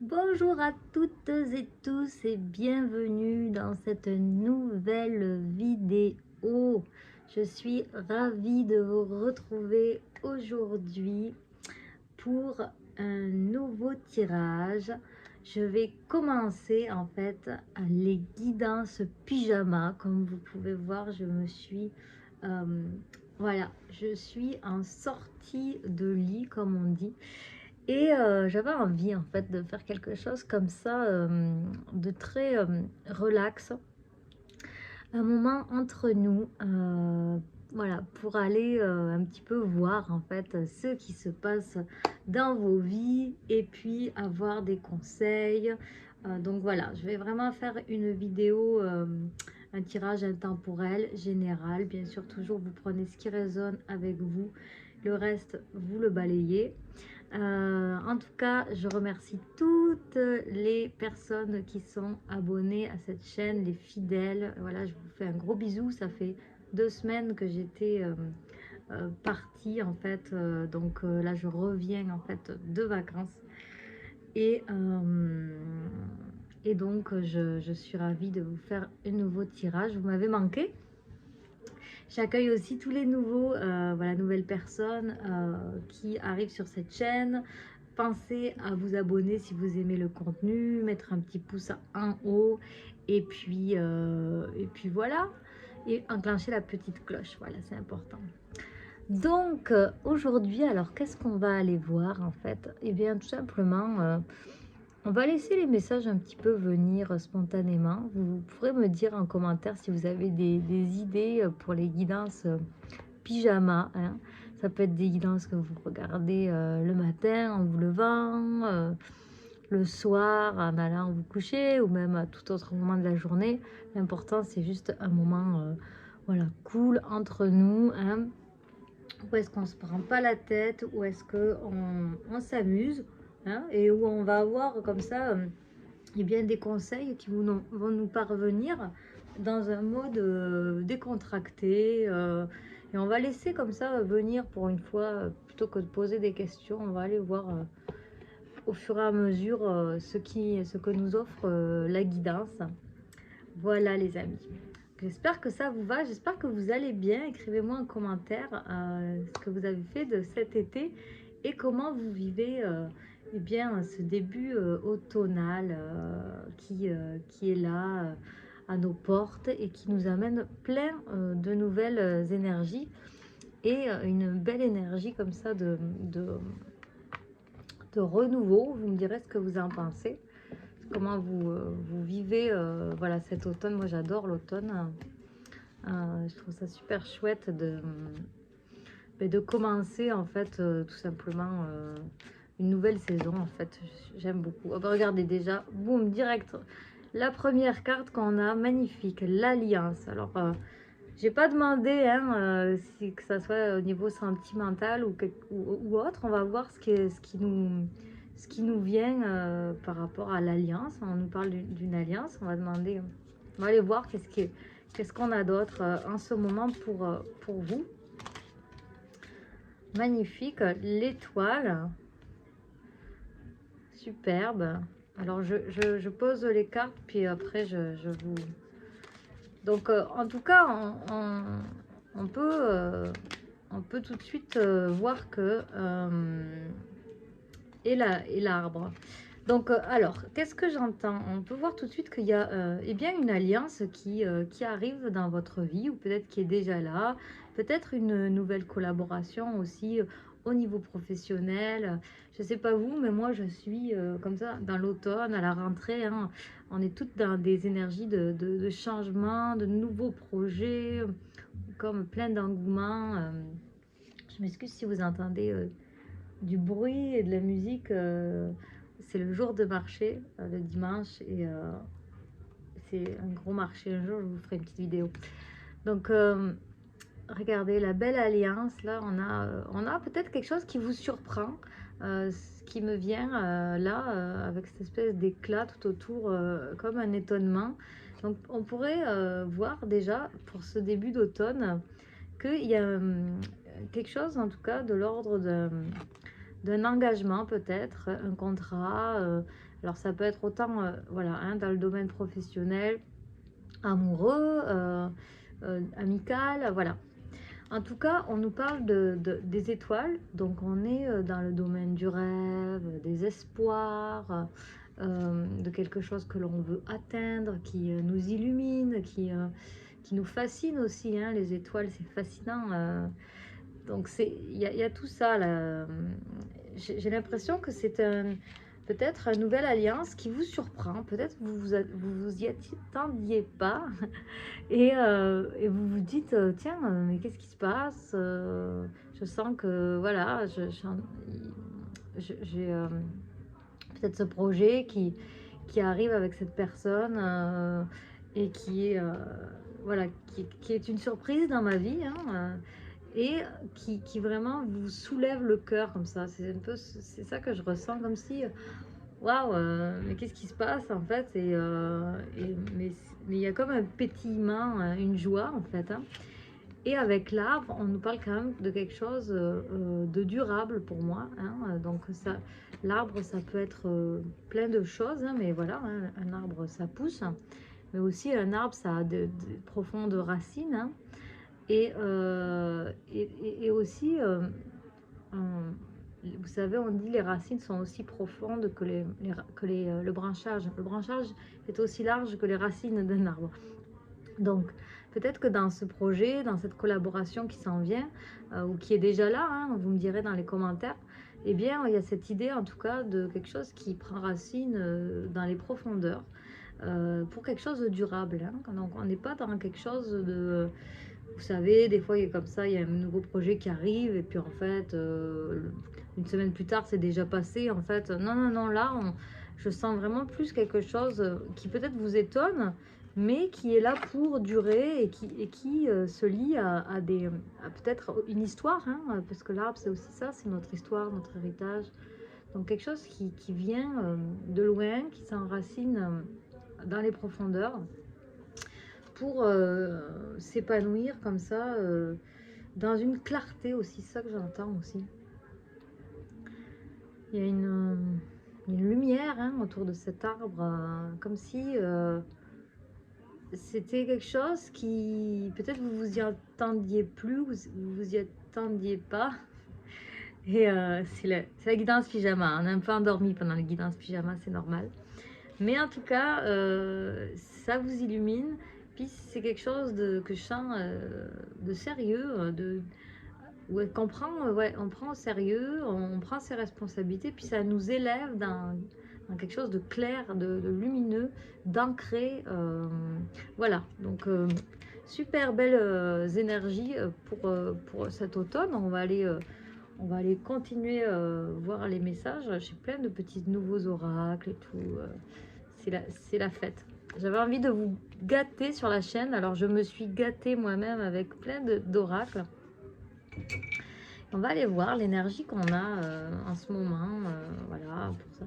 Bonjour à toutes et tous et bienvenue dans cette nouvelle vidéo. Je suis ravie de vous retrouver aujourd'hui pour un nouveau tirage. Je vais commencer en fait les guidances pyjama. Comme vous pouvez voir, euh, voilà, je suis en sortie de lit comme on dit. Et j'avais envie en fait de faire quelque chose comme ça, de très relax, un moment entre nous, voilà, pour aller un petit peu voir en fait ce qui se passe dans vos vies et puis avoir des conseils. Donc voilà, je vais vraiment faire une vidéo, un tirage intemporel, général. Bien sûr, toujours vous prenez ce qui résonne avec vous, le reste vous le balayez. En tout cas, je remercie toutes les personnes qui sont abonnées à cette chaîne, les fidèles. Voilà, je vous fais un gros bisou. Ça fait 2 semaines que j'étais partie en fait. Donc là, je reviens en fait de vacances. Et, euh, et donc, je suis ravie de vous faire un nouveau tirage. Vous m'avez manqué. J'accueille aussi tous les nouveaux, voilà, nouvelles personnes qui arrivent sur cette chaîne. Pensez à vous abonner si vous aimez le contenu, mettre un petit pouce en haut et puis voilà. Et enclencher la petite cloche, voilà, c'est important. Donc aujourd'hui, alors qu'est-ce qu'on va aller voir en fait? Eh bien tout simplement, on va laisser les messages un petit peu venir spontanément. Vous pourrez me dire en commentaire si vous avez des idées pour les guidances pyjama, hein. Ça peut être des guidances que vous regardez le matin en vous levant, le soir en allant vous coucher ou même à tout autre moment de la journée. L'important c'est juste un moment voilà, cool entre nous, hein, où est-ce qu'on ne se prend pas la tête, où est-ce qu'on s'amuse, hein, et où on va avoir comme ça eh bien, des conseils qui vont nous parvenir dans un mode décontracté. Et on va laisser comme ça venir pour une fois, plutôt que de poser des questions, on va aller voir au fur et à mesure ce que nous offre la guidance. Voilà les amis. J'espère que ça vous va, j'espère que vous allez bien. Écrivez-moi en commentaire ce que vous avez fait de cet été et comment vous vivez eh bien, ce début automnal qui est là à nos portes et qui nous amène plein de nouvelles énergies et une belle énergie comme ça de renouveau. Vous me direz ce que vous en pensez, comment vous vivez voilà, cet automne. Moi j'adore l'automne. Je trouve ça super chouette de commencer en fait tout simplement une nouvelle saison en fait. J'aime beaucoup. Oh, bah, regardez déjà, boum, direct. La première carte qu'on a, magnifique, l'Alliance. Alors, j'ai pas demandé hein, si que ça soit au niveau sentimental ou autre. On va voir ce qui nous vient par rapport à l'Alliance. On nous parle d'une alliance. On va demander, on va aller voir qu'est-ce qu'on a d'autre en ce moment pour vous. Magnifique, l'étoile. Superbe. Alors, je pose les cartes, puis après, je vous... Donc, en tout cas, on peut tout de suite voir que... et l'arbre. Donc, alors, qu'est-ce que j'entends? On peut voir tout de suite qu'il y a eh bien une alliance qui arrive dans votre vie, ou peut-être qui est déjà là, peut-être une nouvelle collaboration aussi au niveau professionnel. Je ne sais pas vous, mais moi, je suis comme ça dans l'automne, à la rentrée, hein, on est toutes dans des énergies de changement, de nouveaux projets, comme plein d'engouement. Je m'excuse si vous entendez du bruit et de la musique. C'est le jour de marché, le dimanche, et c'est un gros marché. Un jour, je vous ferai une petite vidéo. Donc, regardez la belle alliance. Là, on a peut-être quelque chose qui vous surprend. Ce qui me vient là, avec cette espèce d'éclat tout autour, comme un étonnement. Donc, on pourrait voir déjà pour ce début d'automne qu'il y a quelque chose, en tout cas, de l'ordre d'un engagement peut-être, un contrat. Alors ça peut être autant voilà, hein, dans le domaine professionnel, amoureux, amical, voilà. En tout cas, on nous parle des étoiles, donc on est dans le domaine du rêve, des espoirs, de quelque chose que l'on veut atteindre, qui nous illumine, qui nous fascine aussi, hein. Les étoiles, c'est fascinant. Donc il y a tout ça là. J'ai l'impression que c'est peut-être une nouvelle alliance qui vous surprend. Peut-être vous y attendiez pas et vous vous dites tiens, mais qu'est-ce qui se passe? Je sens que voilà, j'ai peut-être ce projet qui arrive avec cette personne et qui est voilà, qui est une surprise dans ma vie, hein, et qui vraiment vous soulève le cœur comme ça. C'est un peu c'est ça que je ressens, comme si waouh, mais qu'est-ce qui se passe en fait? Mais il y a comme un pétillement, une joie en fait, hein. Et avec l'arbre, on nous parle quand même de quelque chose de durable pour moi, hein. Donc ça, l'arbre, ça peut être plein de choses, hein, mais voilà, hein, un arbre, ça pousse. Mais aussi, un arbre, ça a de profondes racines, hein. Et aussi, vous savez, on dit les racines sont aussi profondes que le branchage. Le branchage est aussi large que les racines d'un arbre. Donc, peut-être que dans ce projet, dans cette collaboration qui s'en vient, ou qui est déjà là, hein, vous me direz dans les commentaires, eh bien, il y a cette idée, en tout cas, de quelque chose qui prend racine dans les profondeurs, pour quelque chose de durable, hein. Donc, on n'est pas dans quelque chose de... Vous savez, des fois, il y a comme ça, il y a un nouveau projet qui arrive, et puis en fait, une semaine plus tard, c'est déjà passé. En fait, non, non, non, là, je sens vraiment plus quelque chose qui peut-être vous étonne, mais qui est là pour durer et qui se lie à peut-être une histoire, hein, parce que l'arbre, c'est aussi ça, c'est notre histoire, notre héritage. Donc, quelque chose qui vient de loin, qui s'enracine dans les profondeurs, pour s'épanouir comme ça, dans une clarté aussi, ça que j'entends aussi. Il y a une lumière, hein, autour de cet arbre, comme si c'était quelque chose qui, peut-être vous vous y attendiez plus, vous y attendiez pas. Et c'est la guidance pyjama, on a un peu endormi pendant la guidance pyjama, c'est normal. Mais en tout cas, ça vous illumine. Puis c'est quelque chose que je sens de sérieux, ouais, qu'on prend, ouais, on prend au sérieux, on prend ses responsabilités, puis ça nous élève dans quelque chose de clair, de lumineux, d'ancré. Voilà, donc super belles énergies pour cet automne. On va aller continuer voir les messages. J'ai plein de petits nouveaux oracles et tout. C'est la fête. J'avais envie de vous gâter sur la chaîne, alors je me suis gâtée moi-même avec plein d'oracles. On va aller voir l'énergie qu'on a en ce moment, voilà, pour ça.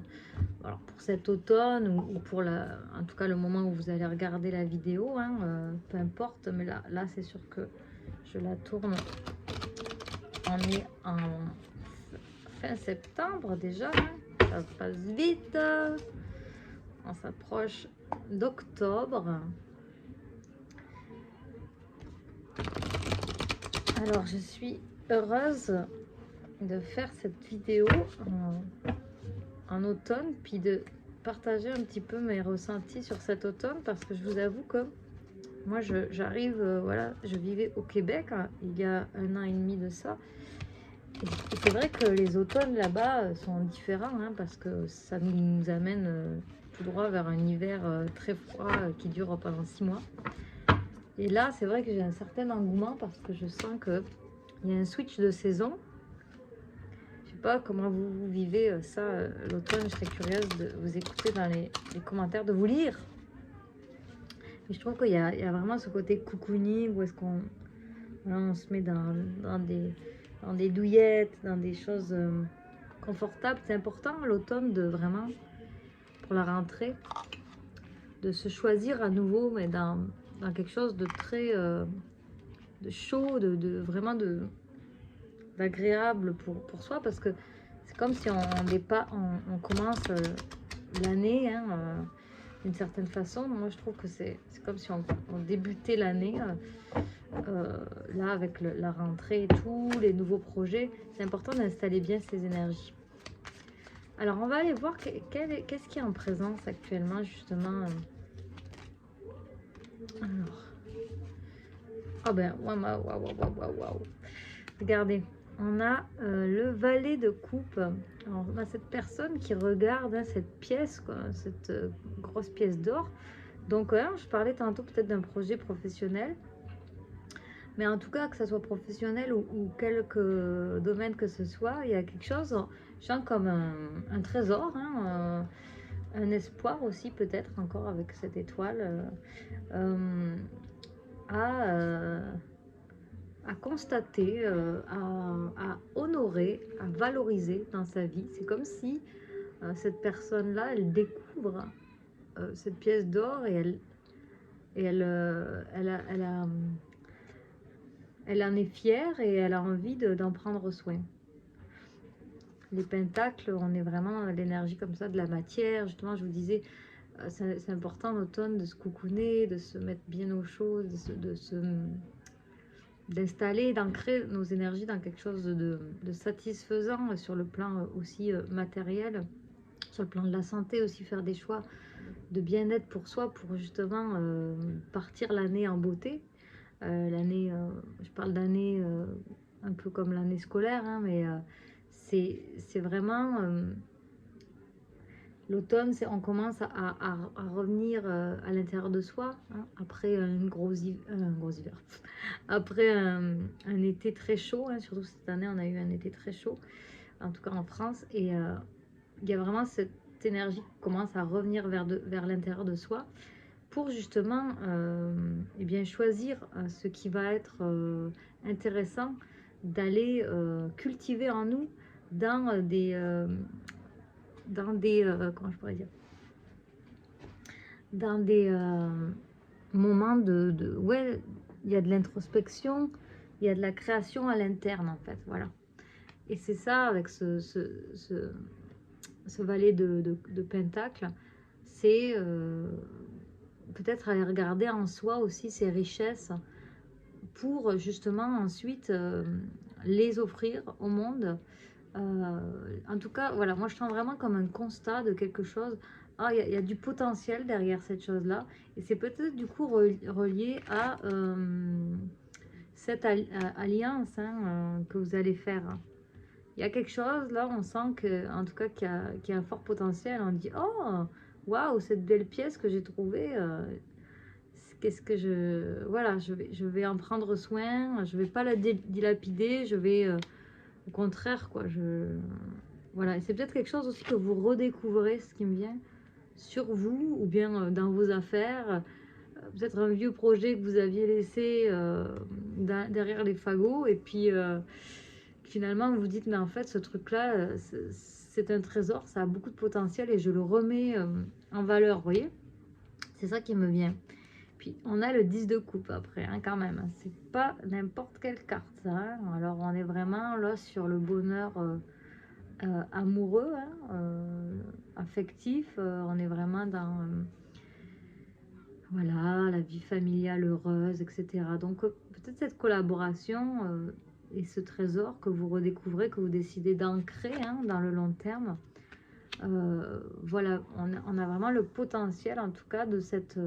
Alors pour cet automne ou pour en tout cas le moment où vous allez regarder la vidéo, hein, peu importe, mais là c'est sûr que je la tourne. On est en fin septembre déjà, hein, ça passe vite. On s'approche d'octobre. Alors, je suis heureuse de faire cette vidéo en automne, puis de partager un petit peu mes ressentis sur cet automne, parce que je vous avoue que moi, j'arrive, voilà, je vivais au Québec, hein, il y a 1 an et demi de ça. Et c'est vrai que les automnes là-bas sont différents, hein, parce que ça nous amène tout droit vers un hiver très froid qui dure pendant 6 mois. Et là, c'est vrai que j'ai un certain engouement parce que je sens qu'il y a un switch de saison. Je sais pas comment vous vivez ça l'automne. Je serais curieuse de vous écouter dans les commentaires, de vous lire. Mais je trouve qu'il y a vraiment ce côté cocooning où est-ce qu'on voilà, on se met dans des douillettes, dans des choses confortables. C'est important l'automne de vraiment, pour la rentrée, de se choisir à nouveau, mais dans quelque chose de très de chaud, vraiment d'agréable pour soi, parce que c'est comme si on commence l'année hein, d'une certaine façon. Moi, je trouve que c'est comme si on débutait l'année là avec la rentrée et tout, les nouveaux projets. C'est important d'installer bien ces énergies. Alors, on va aller voir qu'est-ce qui est en présence actuellement, justement. Alors, oh ben, waouh, waouh, waouh, waouh, waouh. Regardez, on a le valet de coupe. Alors, on a cette personne qui regarde hein, cette pièce, quoi, cette grosse pièce d'or. Donc, je parlais tantôt peut-être d'un projet professionnel. Mais en tout cas, que ce soit professionnel ou quelque domaine que ce soit, il y a quelque chose, je sens comme un trésor, hein, un espoir aussi peut-être encore avec cette étoile à, à constater, à honorer, à valoriser dans sa vie. C'est comme si cette personne-là, elle découvre cette pièce d'or et elle en est fière et elle a envie d'en prendre soin. Les pentacles, on est vraiment dans l'énergie comme ça, de la matière. Justement, je vous disais, c'est important en automne de se coucouner, de se mettre bien au chaud, d'installer, d'ancrer nos énergies dans quelque chose de satisfaisant sur le plan aussi matériel, sur le plan de la santé aussi, faire des choix de bien-être pour soi, pour justement partir l'année en beauté. L'année, je parle d'année un peu comme l'année scolaire, hein, mais c'est vraiment l'automne, on commence à revenir à l'intérieur de soi, hein, après un gros hiver, après un été très chaud, hein, surtout cette année on a eu un été très chaud, en tout cas en France, et il y a vraiment cette énergie qui commence à revenir vers l'intérieur de soi, pour justement eh bien, choisir ce qui va être intéressant d'aller cultiver en nous dans des comment je pourrais dire, dans des moments ouais, il y a de l'introspection, il y a de la création à l'interne en fait, voilà. Et c'est ça avec ce valet de pentacle, c'est peut-être aller regarder en soi aussi ses richesses pour justement ensuite les offrir au monde. En tout cas, voilà, moi je sens vraiment comme un constat de quelque chose. Ah, il y a du potentiel derrière cette chose-là. Et c'est peut-être du coup relié à cette alliance hein, que vous allez faire. Il y a quelque chose là, on sent que, en tout cas, qu'il y a un fort potentiel. On dit, oh, waouh, cette belle pièce que j'ai trouvée. Qu'est-ce que voilà, je vais en prendre soin. Je vais pas la dilapider. Je vais, au contraire, quoi. Voilà, et c'est peut-être quelque chose aussi que vous redécouvrez, ce qui me vient, sur vous ou bien dans vos affaires. Peut-être un vieux projet que vous aviez laissé derrière les fagots et puis finalement vous vous dites mais en fait ce truc-là c'est un trésor, ça a beaucoup de potentiel et je le remets en valeur, vous voyez. C'est ça qui me vient. Puis on a le 10 de coupe après, hein, quand même. C'est pas n'importe quelle carte, ça. Hein. Alors on est vraiment là sur le bonheur amoureux, hein, affectif. On est vraiment dans voilà, la vie familiale heureuse, etc. Donc peut-être cette collaboration et ce trésor que vous redécouvrez, que vous décidez d'ancrer hein, dans le long terme. Voilà, on a vraiment le potentiel en tout cas de cette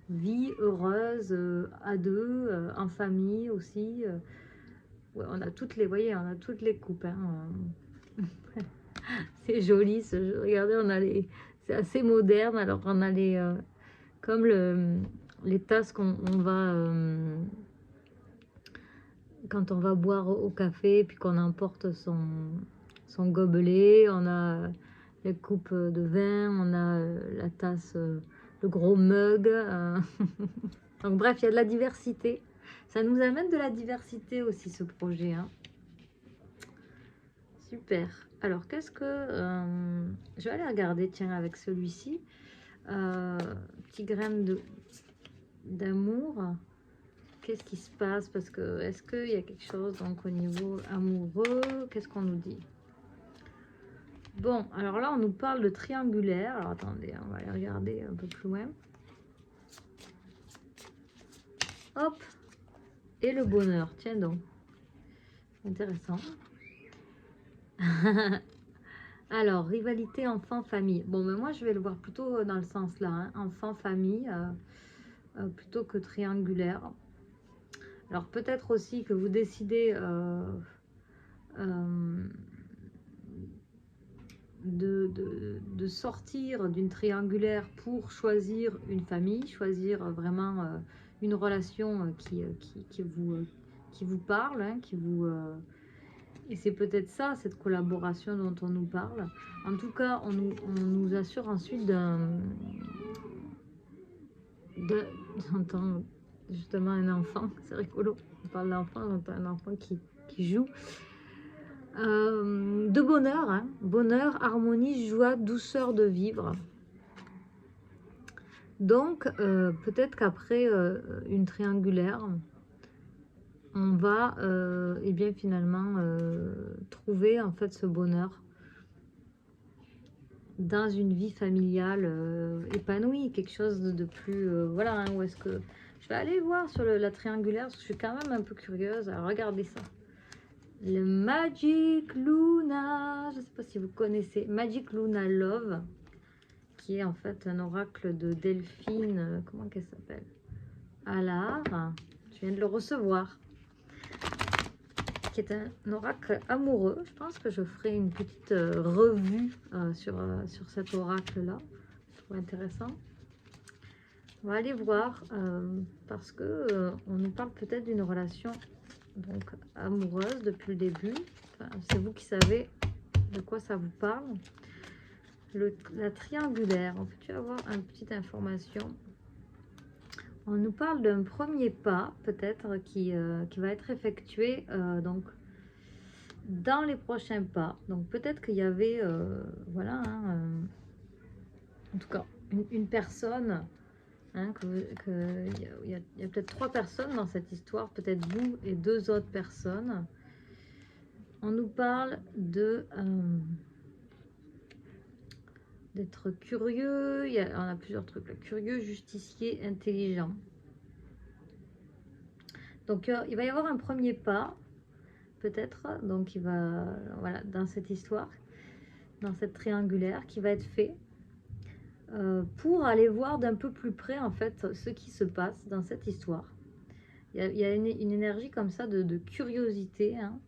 vie heureuse à deux, en famille aussi. Ouais, on a toutes les, voyez, on a toutes les coupes. Hein. C'est joli. Regardez, on a c'est assez moderne. Alors on a comme les tasses qu'on va quand on va boire au café, puis qu'on emporte son gobelet. On a les coupes de vin, on a la tasse, le gros mug. Donc bref, il y a de la diversité. Ça nous amène de la diversité aussi, ce projet. Hein. Super. Alors, qu'est-ce que... je vais aller regarder, tiens, avec celui-ci. Petit grain d'amour. Qu'est-ce qui se passe? Parce que, est-ce qu'il y a quelque chose donc au niveau amoureux? Qu'est-ce qu'on nous dit? Bon, alors là, on nous parle de triangulaire. Alors attendez, on va aller regarder un peu plus loin. Hop, et le bonheur, tiens donc. Intéressant. Alors, rivalité enfant-famille. Bon, mais moi, je vais le voir plutôt dans le sens là, hein, enfant-famille, plutôt que triangulaire. Alors, peut-être aussi que vous décidez de sortir d'une triangulaire pour choisir une famille, choisir vraiment une relation qui vous parle, hein, et c'est peut-être ça, cette collaboration dont on nous parle. En tout cas, on nous assure ensuite j'entends justement un enfant, c'est rigolo, on parle d'enfant, j'entends un enfant qui joue. De bonheur, hein. Bonheur, harmonie, joie, douceur de vivre. Donc, peut-être qu'après une triangulaire, on va et bien finalement trouver en fait ce bonheur dans une vie familiale épanouie, quelque chose de plus voilà, hein, où est-ce que je vais aller voir sur la triangulaire parce que je suis quand même un peu curieuse. Alors regardez ça, le Magic Luna, je sais pas si vous connaissez Magic Luna Love, qui est en fait un oracle de Delphine, comment qu'elle s'appelle, Allard, je viens de le recevoir, qui est un oracle amoureux. Je pense que je ferai une petite revue sur cet oracle-là. Je trouve intéressant. On va aller voir parce que on nous parle peut-être d'une relation donc amoureuse depuis le début. Enfin, c'est vous qui savez de quoi ça vous parle. La triangulaire, on peut-tu avoir une petite information? On nous parle d'un premier pas peut-être qui va être effectué donc dans les prochains pas. Donc peut-être qu'il y avait voilà hein, en tout cas une personne hein, il y a peut-être 3 personnes dans cette histoire, peut-être vous et 2 autres personnes. On nous parle de d'être curieux, on a plusieurs trucs là. Curieux, justicier, intelligent. Donc il va y avoir un premier pas peut-être, donc il va voilà dans cette histoire, dans cette triangulaire qui va être fait pour aller voir d'un peu plus près en fait ce qui se passe dans cette histoire. Il y a une énergie comme ça de curiosité, hein.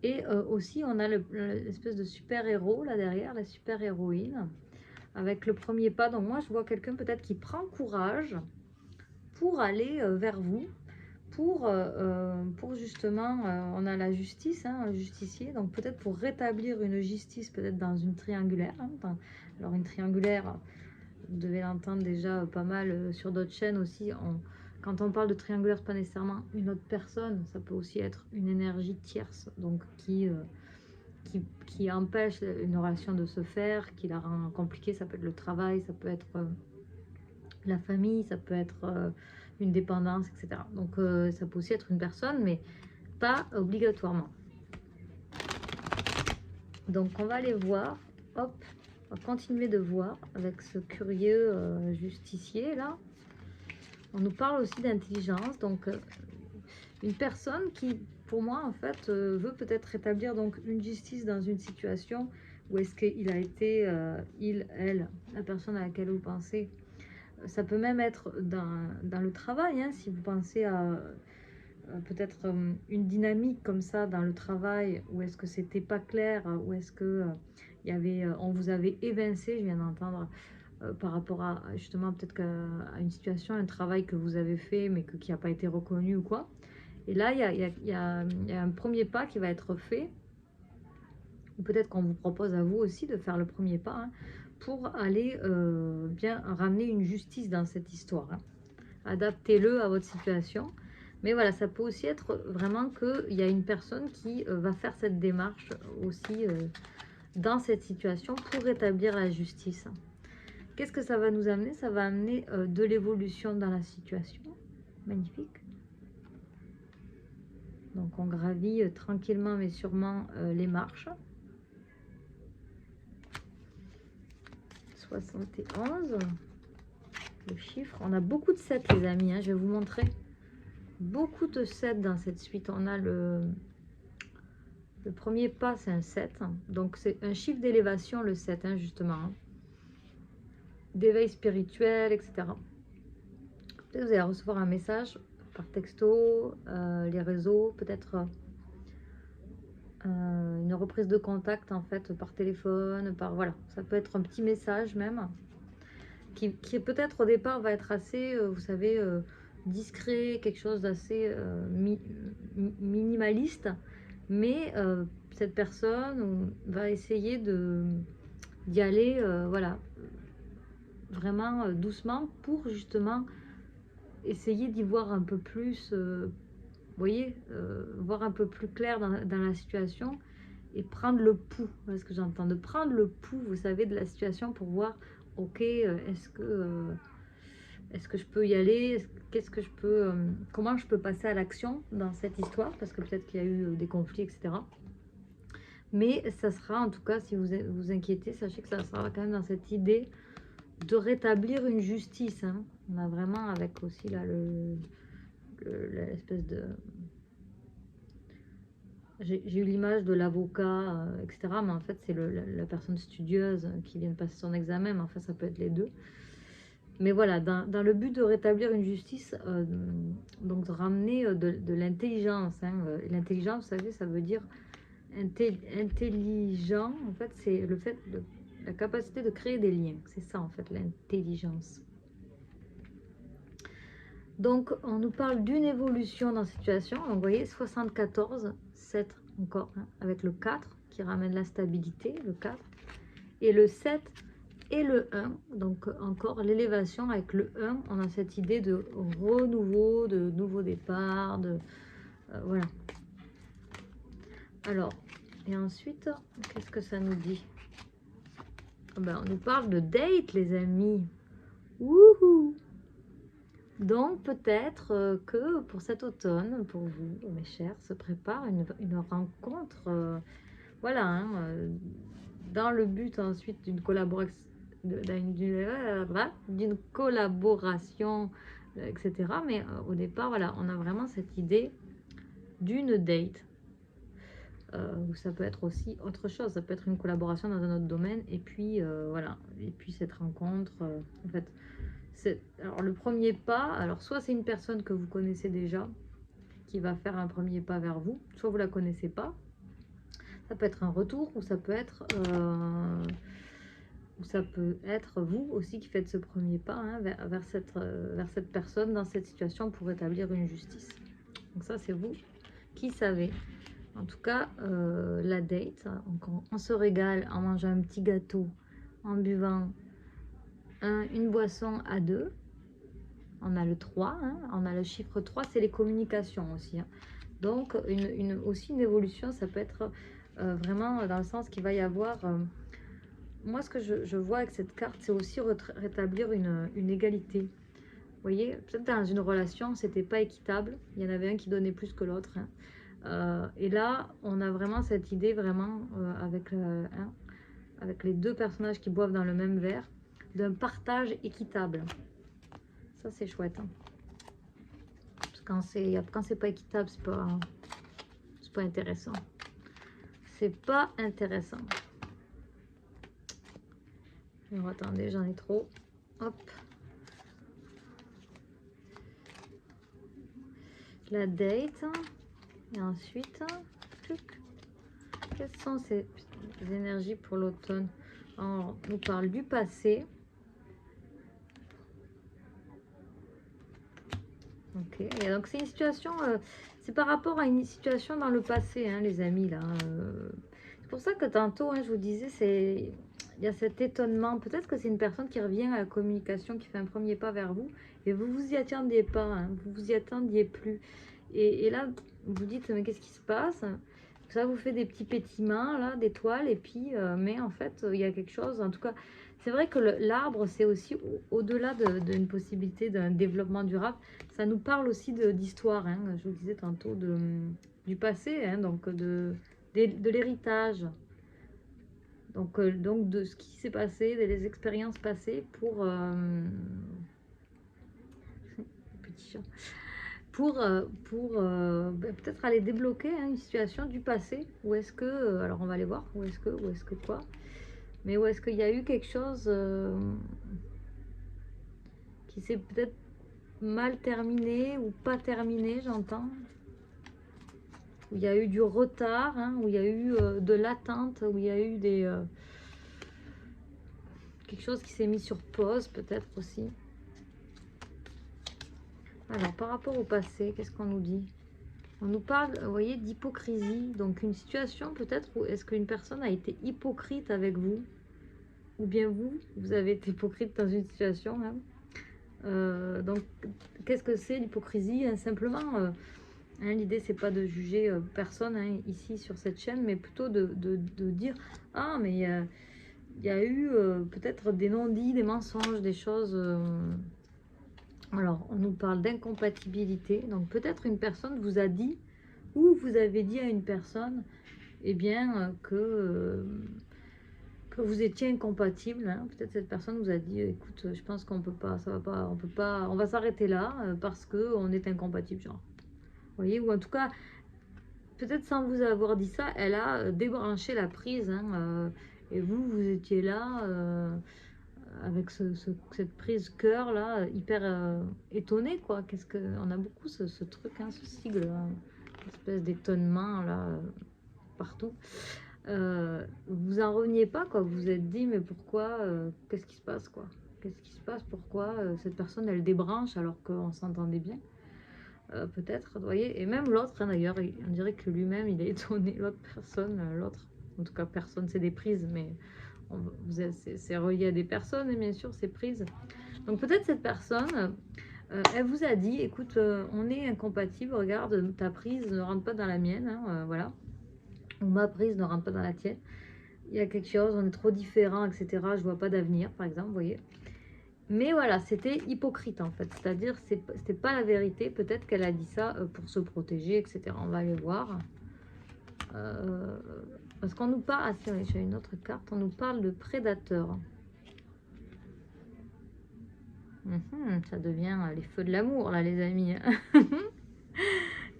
Et aussi on a l'espèce de super-héros là derrière, la super-héroïne, avec le premier pas. Donc moi je vois quelqu'un peut-être qui prend courage pour aller vers vous, pour justement, on a la justice, hein, un justicier, donc peut-être pour rétablir une justice, peut-être dans une triangulaire. Hein, alors une triangulaire, vous devez l'entendre déjà pas mal sur d'autres chaînes aussi. Quand on parle de triangulaire, c'est pas nécessairement une autre personne, ça peut aussi être une énergie tierce, donc qui empêche une relation de se faire, qui la rend compliquée. Ça peut être le travail, ça peut être la famille, ça peut être une dépendance, etc. Donc ça peut aussi être une personne, mais pas obligatoirement. Donc on va aller voir, hop, on va continuer de voir avec ce curieux justicier là. On nous parle aussi d'intelligence, donc une personne qui, pour moi, en fait, veut peut-être rétablir donc une justice dans une situation où est-ce qu'il a été, il, elle, la personne à laquelle vous pensez. Ça peut même être dans le travail, hein, si vous pensez à peut-être une dynamique comme ça dans le travail, où est-ce que c'était pas clair, où est-ce que il y avait, on vous avait évincé, je viens d'entendre, par rapport à justement peut-être qu'à une situation, un travail que vous avez fait mais qui n'a pas été reconnu ou quoi. Et là, il y a un premier pas qui va être fait. Ou peut-être qu'on vous propose à vous aussi de faire le premier pas, hein, pour aller bien ramener une justice dans cette histoire. Hein. Adaptez-le à votre situation. Mais voilà, ça peut aussi être vraiment qu'il y a une personne qui va faire cette démarche aussi dans cette situation pour rétablir la justice. Qu'est-ce que ça va nous amener? Ça va amener de l'évolution dans la situation. Magnifique. Donc on gravit tranquillement mais sûrement les marches. 71. Le chiffre. On a beaucoup de 7, les amis. Hein, je vais vous montrer. Beaucoup de 7 dans cette suite. On a le premier pas, c'est un 7. Donc, c'est un chiffre d'élévation, le 7, hein, justement. Hein. D'éveil spirituel, etc. Peut-être vous allez recevoir un message par texto, les réseaux, peut-être une reprise de contact, en fait, par téléphone, par voilà. Ça peut être un petit message même, qui peut-être au départ va être assez, vous savez, discret, quelque chose d'assez minimaliste, mais cette personne va essayer d'y aller, voilà, vraiment doucement pour justement essayer d'y voir un peu plus, vous voyez, voir un peu plus clair dans la situation et prendre le pouls, c'est ce que j'entends, de prendre le pouls, vous savez, de la situation pour voir, ok, est-ce que je peux y aller, qu'est-ce que je peux, comment je peux passer à l'action dans cette histoire, parce que peut-être qu'il y a eu des conflits, etc. Mais ça sera, en tout cas, si vous vous inquiétez, sachez que ça sera quand même dans cette idée de rétablir une justice. Hein. On a vraiment avec aussi là l'espèce de... J'ai eu l'image de l'avocat, etc. Mais en fait, c'est la personne studieuse qui vient de passer son examen. Mais en fait, ça peut être les deux. Mais voilà, dans le but de rétablir une justice, donc de ramener de l'intelligence. Hein. L'intelligence, vous savez, ça veut dire intelligent. En fait, c'est le fait de la capacité de créer des liens. C'est ça, en fait, l'intelligence. Donc, on nous parle d'une évolution dans la situation. Donc, vous voyez, 74, 7 encore, hein, avec le 4 qui ramène la stabilité, le 4. Et le 7 et le 1. Donc, encore l'élévation avec le 1. On a cette idée de renouveau, de nouveau départ, voilà. Alors, et ensuite, qu'est-ce que ça nous dit? Ben, on nous parle de date, les amis. Wouhou! Donc, peut-être que pour cet automne, pour vous, mes chers, se prépare une rencontre, voilà, hein, dans le but ensuite d'une collaboration, d'une collaboration, etc. Mais au départ, voilà, on a vraiment cette idée d'une date. Ou ça peut être aussi autre chose, ça peut être une collaboration dans un autre domaine, et puis voilà, et puis cette rencontre, en fait, alors le premier pas, alors soit c'est une personne que vous connaissez déjà, qui va faire un premier pas vers vous, soit vous la connaissez pas, ça peut être un retour, ou ça peut être vous aussi qui faites ce premier pas, hein, vers cette personne dans cette situation pour établir une justice. Donc ça, c'est vous qui savez. En tout cas, la date, on se régale en mangeant un petit gâteau, en buvant une boisson à 2. On a le 3, hein, on a le chiffre 3, c'est les communications aussi. Hein. Donc, aussi une évolution, ça peut être vraiment dans le sens qu'il va y avoir... moi, ce que je vois avec cette carte, c'est aussi rétablir une égalité. Vous voyez, peut-être dans une relation, c'était pas équitable. Il y en avait un qui donnait plus que l'autre. Hein. Et là, on a vraiment cette idée, vraiment, avec les deux personnages qui boivent dans le même verre, d'un partage équitable. Ça, c'est chouette. Hein. Parce que quand c'est pas équitable, c'est pas intéressant. C'est pas intéressant. Alors, attendez, j'en ai trop. Hop. La date. Et ensuite, quelles sont ces énergies pour l'automne? On nous parle du passé. Ok, et donc c'est une situation, c'est par rapport à une situation dans le passé, hein, les amis, là. C'est pour ça que tantôt, hein, je vous disais, il y a cet étonnement. Peut-être que c'est une personne qui revient à la communication, qui fait un premier pas vers vous, et vous vous y attendiez pas, hein, vous vous y attendiez plus. Et là, vous dites, mais qu'est-ce qui se passe? Ça vous fait des petits pétillements, là, d'étoiles, et puis, mais en fait, il y a quelque chose, en tout cas... C'est vrai que l'arbre, c'est aussi au-delà d'une possibilité d'un développement durable. Ça nous parle aussi d'histoire. Hein, je vous disais tantôt du passé, hein, donc de l'héritage. Donc de ce qui s'est passé, des expériences passées pour... petit chat. Pour peut-être aller débloquer une situation du passé. Où est-ce que... alors on va aller voir. Où est-ce que quoi? Mais où est-ce qu'il y a eu quelque chose qui s'est peut-être mal terminé ou pas terminé, j'entends. Où il y a eu du retard, où il y a eu de l'attente, où il y a eu quelque chose qui s'est mis sur pause peut-être aussi. Alors par rapport au passé, qu'est-ce qu'on nous dit? On nous parle, vous voyez, d'hypocrisie. Donc une situation peut-être où est-ce qu'une personne a été hypocrite avec vous, ou bien vous avez été hypocrite dans une situation. Donc qu'est-ce que c'est l'hypocrisie? Simplement, l'idée c'est pas de juger personne ici sur cette chaîne, mais plutôt de dire ah mais il y a eu peut-être des non-dits, des mensonges, des choses. Alors on nous parle d'incompatibilité. Donc peut-être une personne vous a dit, ou vous avez dit à une personne, eh bien que vous étiez incompatible. Peut-être cette personne vous a dit, écoute, je pense qu'on peut pas, ça va pas, on peut pas, on va s'arrêter là parce que on est incompatible, genre. Vous voyez, ou en tout cas, peut-être sans vous avoir dit ça, elle a débranché la prise. Et vous étiez là avec cette prise cœur là, hyper étonné quoi. Qu'est-ce que, on a beaucoup ce truc, ce sigle, espèce d'étonnement là partout. Vous en reveniez pas quoi. Vous vous êtes dit mais pourquoi, qu'est-ce qui se passe quoi? Qu'est-ce qui se passe? Pourquoi cette personne elle débranche alors qu'on s'entendait bien? Peut-être, vous voyez, et même l'autre d'ailleurs, on dirait que lui-même il est étonné, l'autre personne, l'autre, en tout cas personne, c'est des prises, mais c'est relié à des personnes, et bien sûr c'est prises. Donc peut-être cette personne, elle vous a dit, écoute, on est incompatible, regarde, ta prise ne rentre pas dans la mienne, voilà, ou ma prise ne rentre pas dans la tienne, il y a quelque chose, on est trop différents, etc., je vois pas d'avenir, par exemple, vous voyez. Mais voilà, c'était hypocrite en fait, c'est-à-dire c'était pas la vérité, peut-être qu'elle a dit ça pour se protéger, etc. On va aller voir. Parce qu'on nous parle, ah si, j'ai une autre carte, on nous parle de prédateur. Ça devient les feux de l'amour là les amis.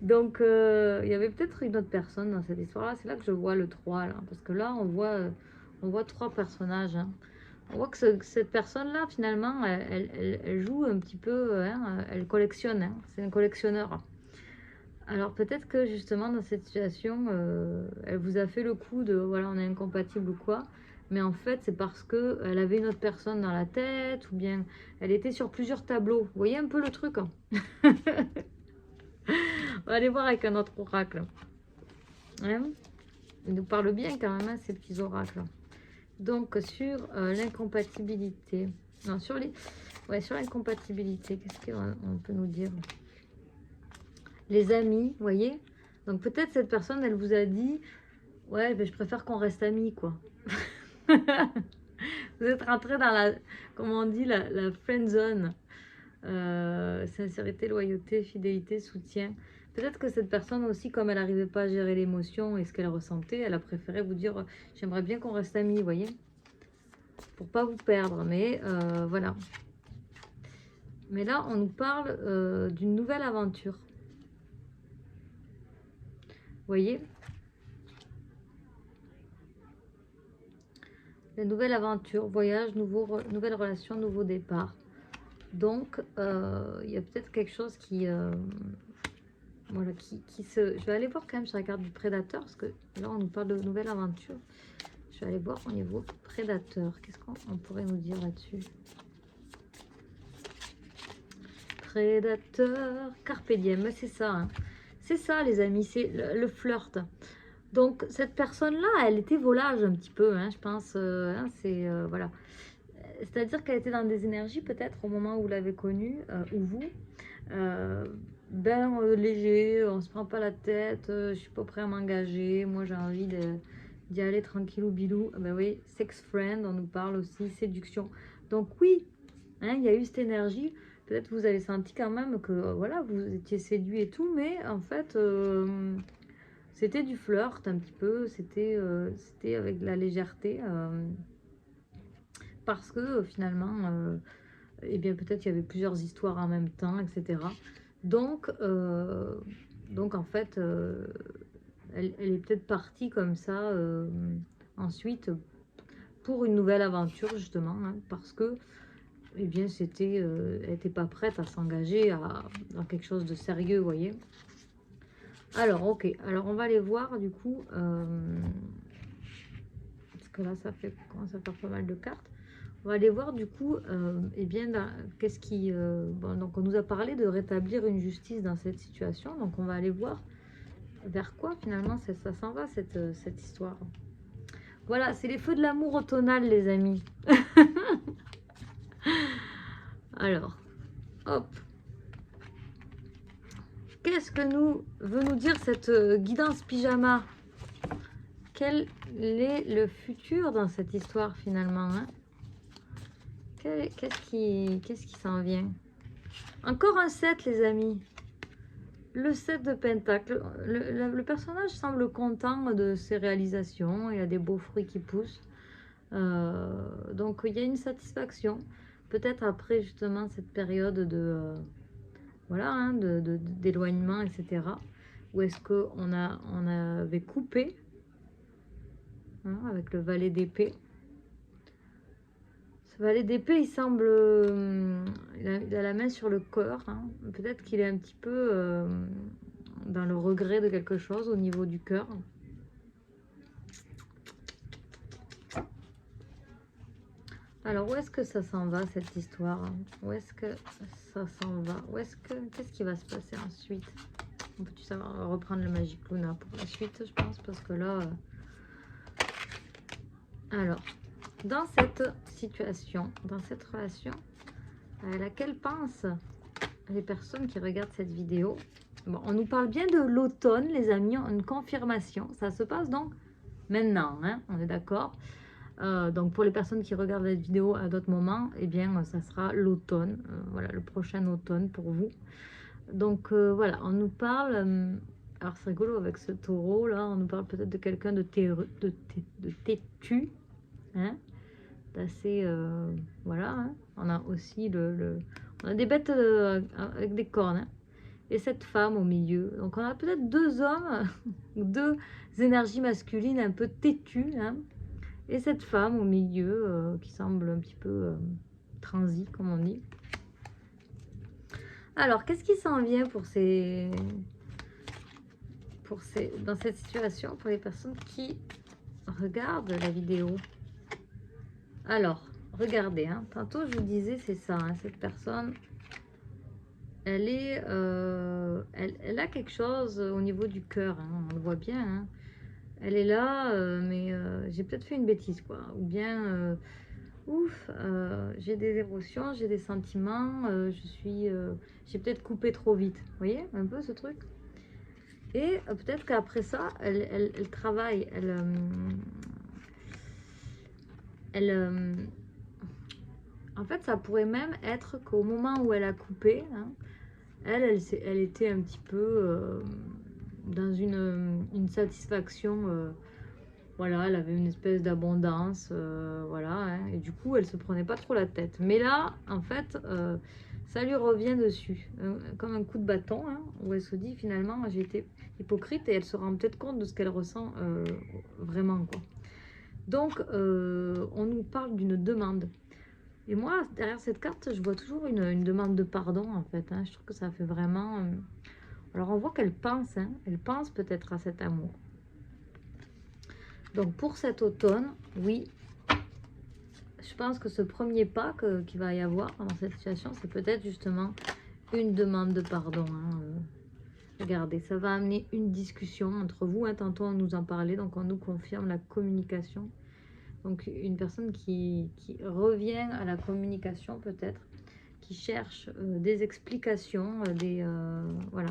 Donc il y avait peut-être une autre personne dans cette histoire-là, c'est là que je vois le 3 là, parce que là on voit trois personnages. On voit que cette personne-là, finalement, elle joue un petit peu, elle collectionne, c'est un collectionneur. Alors peut-être que justement dans cette situation, elle vous a fait le coup de, voilà, on est incompatible ou quoi, mais en fait c'est parce qu'elle avait une autre personne dans la tête, ou bien elle était sur plusieurs tableaux. Vous voyez un peu le truc On va aller voir avec un autre oracle. Il nous parle bien quand même, ces petits oracles. Donc sur l'incompatibilité, non sur les, ouais sur l'incompatibilité, qu'est-ce qu'on peut nous dire? Les amis, vous voyez. Donc peut-être cette personne, elle vous a dit, ouais, ben, je préfère qu'on reste amis quoi. Vous êtes rentré dans la, comment on dit, la friend zone. Sincérité, loyauté, fidélité, soutien. Peut-être que cette personne aussi, comme elle n'arrivait pas à gérer l'émotion et ce qu'elle ressentait, elle a préféré vous dire, j'aimerais bien qu'on reste amis, vous voyez, pour pas vous perdre, mais voilà. Mais là, on nous parle d'une nouvelle aventure. Vous voyez, la nouvelle aventure, voyage, nouvelle relation, nouveau départ. Donc, il y a peut-être quelque chose qui... voilà, qui se... Je vais aller voir quand même sur la carte du prédateur, parce que là, on nous parle de nouvelle aventure. Je vais aller voir au niveau prédateur. Qu'est-ce qu'on pourrait nous dire là-dessus? Prédateur, carpe diem, c'est ça. C'est ça, les amis, c'est le flirt. Donc, cette personne-là, elle était volage un petit peu, je pense. C'est, voilà. C'est-à-dire qu'elle était dans des énergies, peut-être, au moment où vous l'avez connue, ou vous. Léger, on se prend pas la tête, je suis pas prêt à m'engager, moi j'ai envie d'y aller tranquillou bilou. Ben oui, sex friend, on nous parle aussi, séduction. Donc oui, il y a eu cette énergie. Peut-être vous avez senti quand même que voilà, vous étiez séduit et tout, mais en fait, c'était du flirt un petit peu, c'était avec de la légèreté, parce que finalement, eh bien peut-être il y avait plusieurs histoires en même temps, etc. Donc, en fait, elle est peut-être partie comme ça ensuite pour une nouvelle aventure justement, hein, parce que eh bien elle n'était pas prête à s'engager dans quelque chose de sérieux, vous voyez. Alors ok, alors on va aller voir du coup, parce que là ça commence à faire pas mal de cartes. On va aller voir du coup, eh bien, qu'est-ce qui... bon, donc on nous a parlé de rétablir une justice dans cette situation, donc on va aller voir vers quoi finalement ça s'en va cette histoire. Voilà, c'est les feux de l'amour automnal les amis. Alors, hop. Qu'est-ce que veut nous dire cette guidance pyjama? Quel est le futur dans cette histoire finalement, hein? Qu'est-ce qui s'en vient? Encore un 7 les amis. Le 7 de Pentacle. Le personnage semble content de ses réalisations. Il y a des beaux fruits qui poussent. Donc il y a une satisfaction. Peut-être après justement cette période de... voilà, hein, d'éloignement, etc. Où est-ce qu'on avait coupé, hein, avec le valet d'épée. Ce valet d'épée, il semble... il a la main sur le cœur. Hein. Peut-être qu'il est un petit peu dans le regret de quelque chose au niveau du cœur. Alors, où est-ce que ça s'en va, cette histoire? Où est-ce que ça s'en va? Qu'est-ce qui va se passer ensuite? On peut-tu savoir? On va reprendre le Magic Luna pour la suite, je pense, parce que là... Alors, dans cette situation, dans cette relation, à laquelle pensent les personnes qui regardent cette vidéo, bon, on nous parle bien de l'automne, les amis, une confirmation. Ça se passe donc maintenant, hein, on est d'accord. Donc pour les personnes qui regardent cette vidéo à d'autres moments, eh bien ça sera l'automne, voilà, le prochain automne pour vous. Donc voilà, on nous parle, alors c'est rigolo avec ce taureau là, on nous parle peut-être de quelqu'un de têtu, hein, d'assez, voilà, hein. On a aussi on a des bêtes avec des cornes, hein, et cette femme au milieu. Donc on a peut-être deux hommes, deux énergies masculines un peu têtues, hein. Et cette femme au milieu qui semble un petit peu transi, comme on dit. Alors, qu'est-ce qui s'en vient dans cette situation pour les personnes qui regardent la vidéo? Alors, regardez, hein, tantôt je vous disais, c'est ça, hein, cette personne, elle a quelque chose au niveau du cœur, hein, on le voit bien, hein. Elle est là, mais j'ai peut-être fait une bêtise, quoi. Ou bien, j'ai des émotions, j'ai des sentiments, j'ai peut-être coupé trop vite. Vous voyez, un peu ce truc. Et peut-être qu'après ça, elle travaille, en fait, ça pourrait même être qu'au moment où elle a coupé, hein, elle était un petit peu dans une satisfaction, voilà, elle avait une espèce d'abondance, voilà, hein, et du coup, elle se prenait pas trop la tête. Mais là, en fait, ça lui revient dessus, comme un coup de bâton, hein, où elle se dit finalement, j'ai été hypocrite, et elle se rend peut-être compte de ce qu'elle ressent vraiment, quoi. Donc, on nous parle d'une demande. Et moi, derrière cette carte, je vois toujours une demande de pardon, en fait, hein. Je trouve que ça fait vraiment... Alors, on voit qu'elle pense, hein, elle pense peut-être à cet amour. Donc, pour cet automne, oui, je pense que ce premier pas qu'il va y avoir dans cette situation, c'est peut-être justement une demande de pardon, hein. Regardez, ça va amener une discussion entre vous, hein. Tantôt on nous en parlait, donc on nous confirme la communication. Donc une personne qui revient à la communication peut-être, qui cherche des explications, voilà.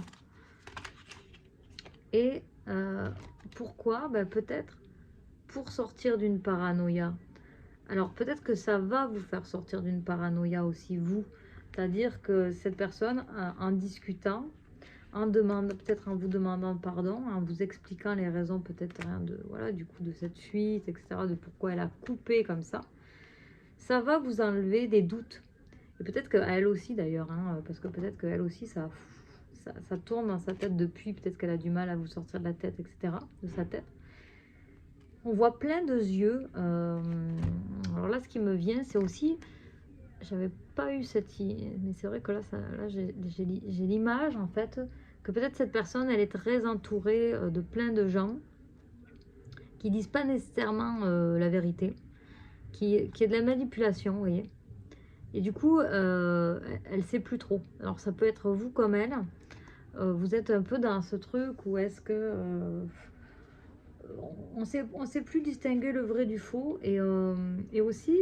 Et pourquoi? Ben, peut-être pour sortir d'une paranoïa. Alors peut-être que ça va vous faire sortir d'une paranoïa aussi, vous. C'est-à-dire que cette personne, en discutant, peut-être en vous demandant pardon, en vous expliquant les raisons peut-être hein, de voilà du coup de cette fuite, etc., de pourquoi elle a coupé comme ça va vous enlever des doutes. Et peut-être qu'elle aussi d'ailleurs, hein, parce que peut-être qu'elle aussi ça tourne dans sa tête depuis, peut-être qu'elle a du mal à vous sortir de la tête, etc., de sa tête. On voit plein de yeux. Alors là, ce qui me vient, c'est aussi, j'avais pas eu mais c'est vrai que là, là j'ai l'image en fait que peut-être cette personne, elle est très entourée de plein de gens qui disent pas nécessairement la vérité, qui est de la manipulation, vous voyez. Et du coup, elle sait plus trop. Alors ça peut être vous comme elle. Vous êtes un peu dans ce truc où est-ce que on sait plus distinguer le vrai du faux et aussi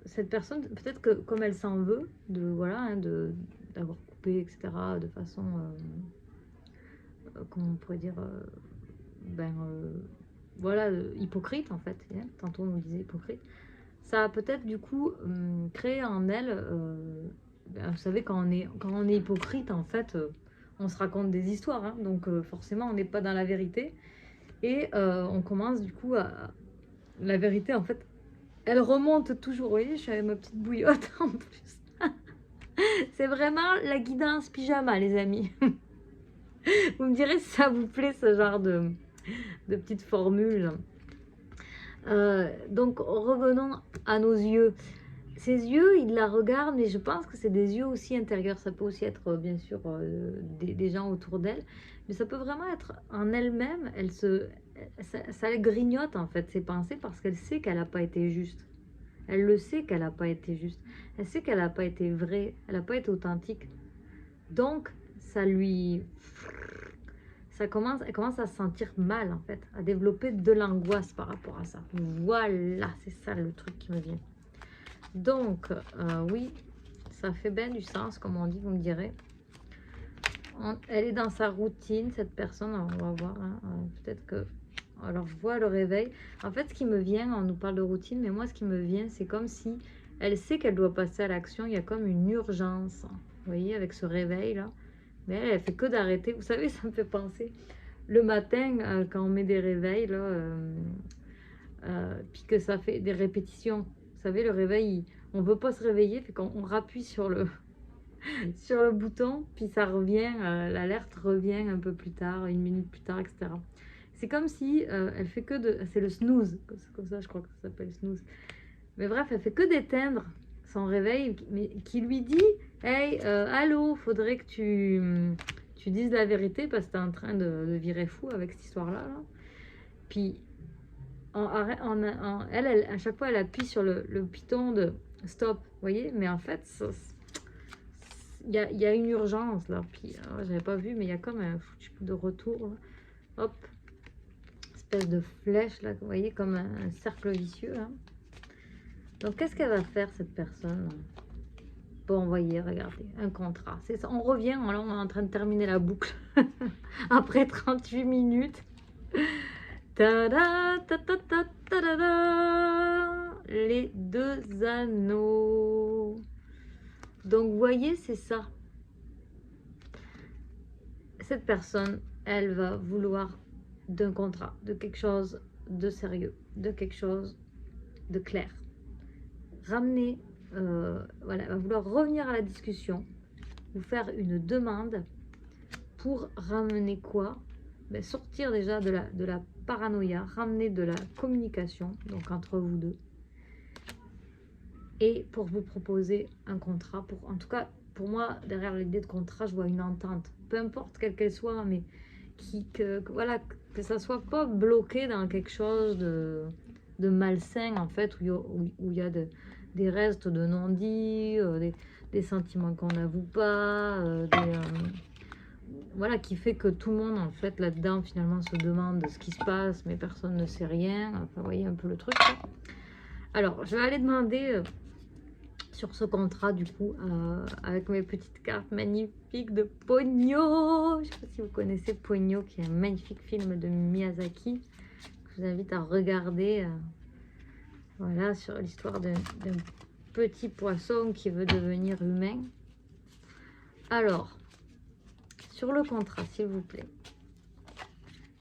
cette personne peut-être que comme elle s'en veut de voilà hein, d'avoir coupé etc de façon comment on pourrait dire voilà hypocrite en fait hein, tantôt on nous disait hypocrite, ça a peut-être du coup créé en elle vous savez quand on est hypocrite en fait on se raconte des histoires hein, donc forcément on n'est pas dans la vérité et on commence du coup à la vérité en fait elle remonte toujours. Vous voyez je suis avec ma petite bouillotte en plus. C'est vraiment la guidance pyjama les amis. Vous me direz si ça vous plaît ce genre de petites formules. Donc revenons à nos yeux. Ces yeux, ils la regardent, mais je pense que c'est des yeux aussi intérieurs. Ça peut aussi être, bien sûr, des gens autour d'elle. Mais ça peut vraiment être en elle-même. Ça grignote, en fait, ses pensées parce qu'elle sait qu'elle n'a pas été juste. Elle le sait qu'elle n'a pas été juste. Elle sait qu'elle n'a pas été vraie. Elle n'a pas été authentique. Donc, elle commence à se sentir mal, en fait. À développer de l'angoisse par rapport à ça. Voilà, c'est ça le truc qui me vient. Donc, oui, ça fait bien du sens, comme on dit, vous me direz. Elle est dans sa routine, cette personne, alors on va voir, hein, peut-être que... Alors, je vois le réveil. En fait, ce qui me vient, on nous parle de routine, mais moi, ce qui me vient, c'est comme si elle sait qu'elle doit passer à l'action. Il y a comme une urgence, vous voyez, avec ce réveil-là. Mais elle fait que d'arrêter. Vous savez, ça me fait penser. Le matin, quand on met des réveils, là, puis que ça fait des répétitions. Vous savez, le réveil, on ne veut pas se réveiller, fait qu'on rappuie sur le, sur le bouton, puis ça revient, l'alerte revient un peu plus tard, une minute plus tard, etc. C'est comme si elle fait que de... C'est le snooze, c'est comme ça je crois que ça s'appelle snooze. Mais bref, elle fait que d'éteindre son réveil, mais qui lui dit « Hey, allô, faudrait que tu dises la vérité parce que tu es en train de virer fou avec cette histoire-là. Là. » Puis elle, à chaque fois, elle appuie sur le piton de stop, vous voyez, mais en fait, il y a une urgence là. Puis, j'avais pas vu, mais il y a comme un foutu de retour. Là. Hop, espèce de flèche là, vous voyez, comme un cercle vicieux. Hein. Donc, qu'est-ce qu'elle va faire cette personne Bon, vous voyez, regardez, un contrat. C'est ça. On revient, là, on est en train de terminer la boucle après 38 minutes. Ta-da, ta-ta-ta, ta-da-da, les deux anneaux. Donc, vous voyez, c'est ça. Cette personne, elle va vouloir d'un contrat, de quelque chose de sérieux, de quelque chose de clair. Ramener, voilà, elle va vouloir revenir à la discussion, vous faire une demande pour ramener quoi? Ben, sortir déjà de la paranoïa, ramener de la communication, donc entre vous deux, et pour vous proposer un contrat. En tout cas, pour moi, derrière l'idée de contrat, je vois une entente, peu importe quelle qu'elle soit, mais voilà, que ça soit pas bloqué dans quelque chose de malsain, en fait, où il y a des restes de non-dits, des sentiments qu'on n'avoue pas, voilà, qui fait que tout le monde, en fait, là-dedans, finalement, se demande ce qui se passe, mais personne ne sait rien. Enfin, vous voyez un peu le truc. Quoi. Alors, je vais aller demander sur ce contrat, du coup, avec mes petites cartes magnifiques de Ponyo. Je ne sais pas si vous connaissez Ponyo, qui est un magnifique film de Miyazaki. Je vous invite à regarder, voilà, sur l'histoire d'un petit poisson qui veut devenir humain. Alors... sur le contrat, s'il vous plaît.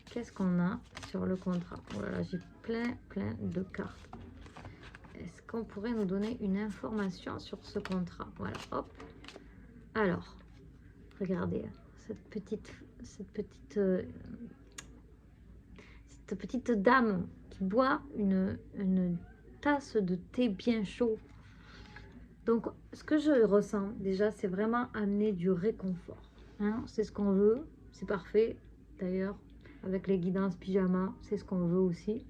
Qu'est-ce qu'on a sur le contrat? Voilà, j'ai plein de cartes. Est-ce qu'on pourrait nous donner une information sur ce contrat? Voilà, hop. Alors, regardez, cette petite dame qui boit une tasse de thé bien chaud. Donc, ce que je ressens déjà, c'est vraiment amener du réconfort. Hein, c'est ce qu'on veut, c'est parfait. D'ailleurs, avec les guidances pyjama, c'est ce qu'on veut aussi.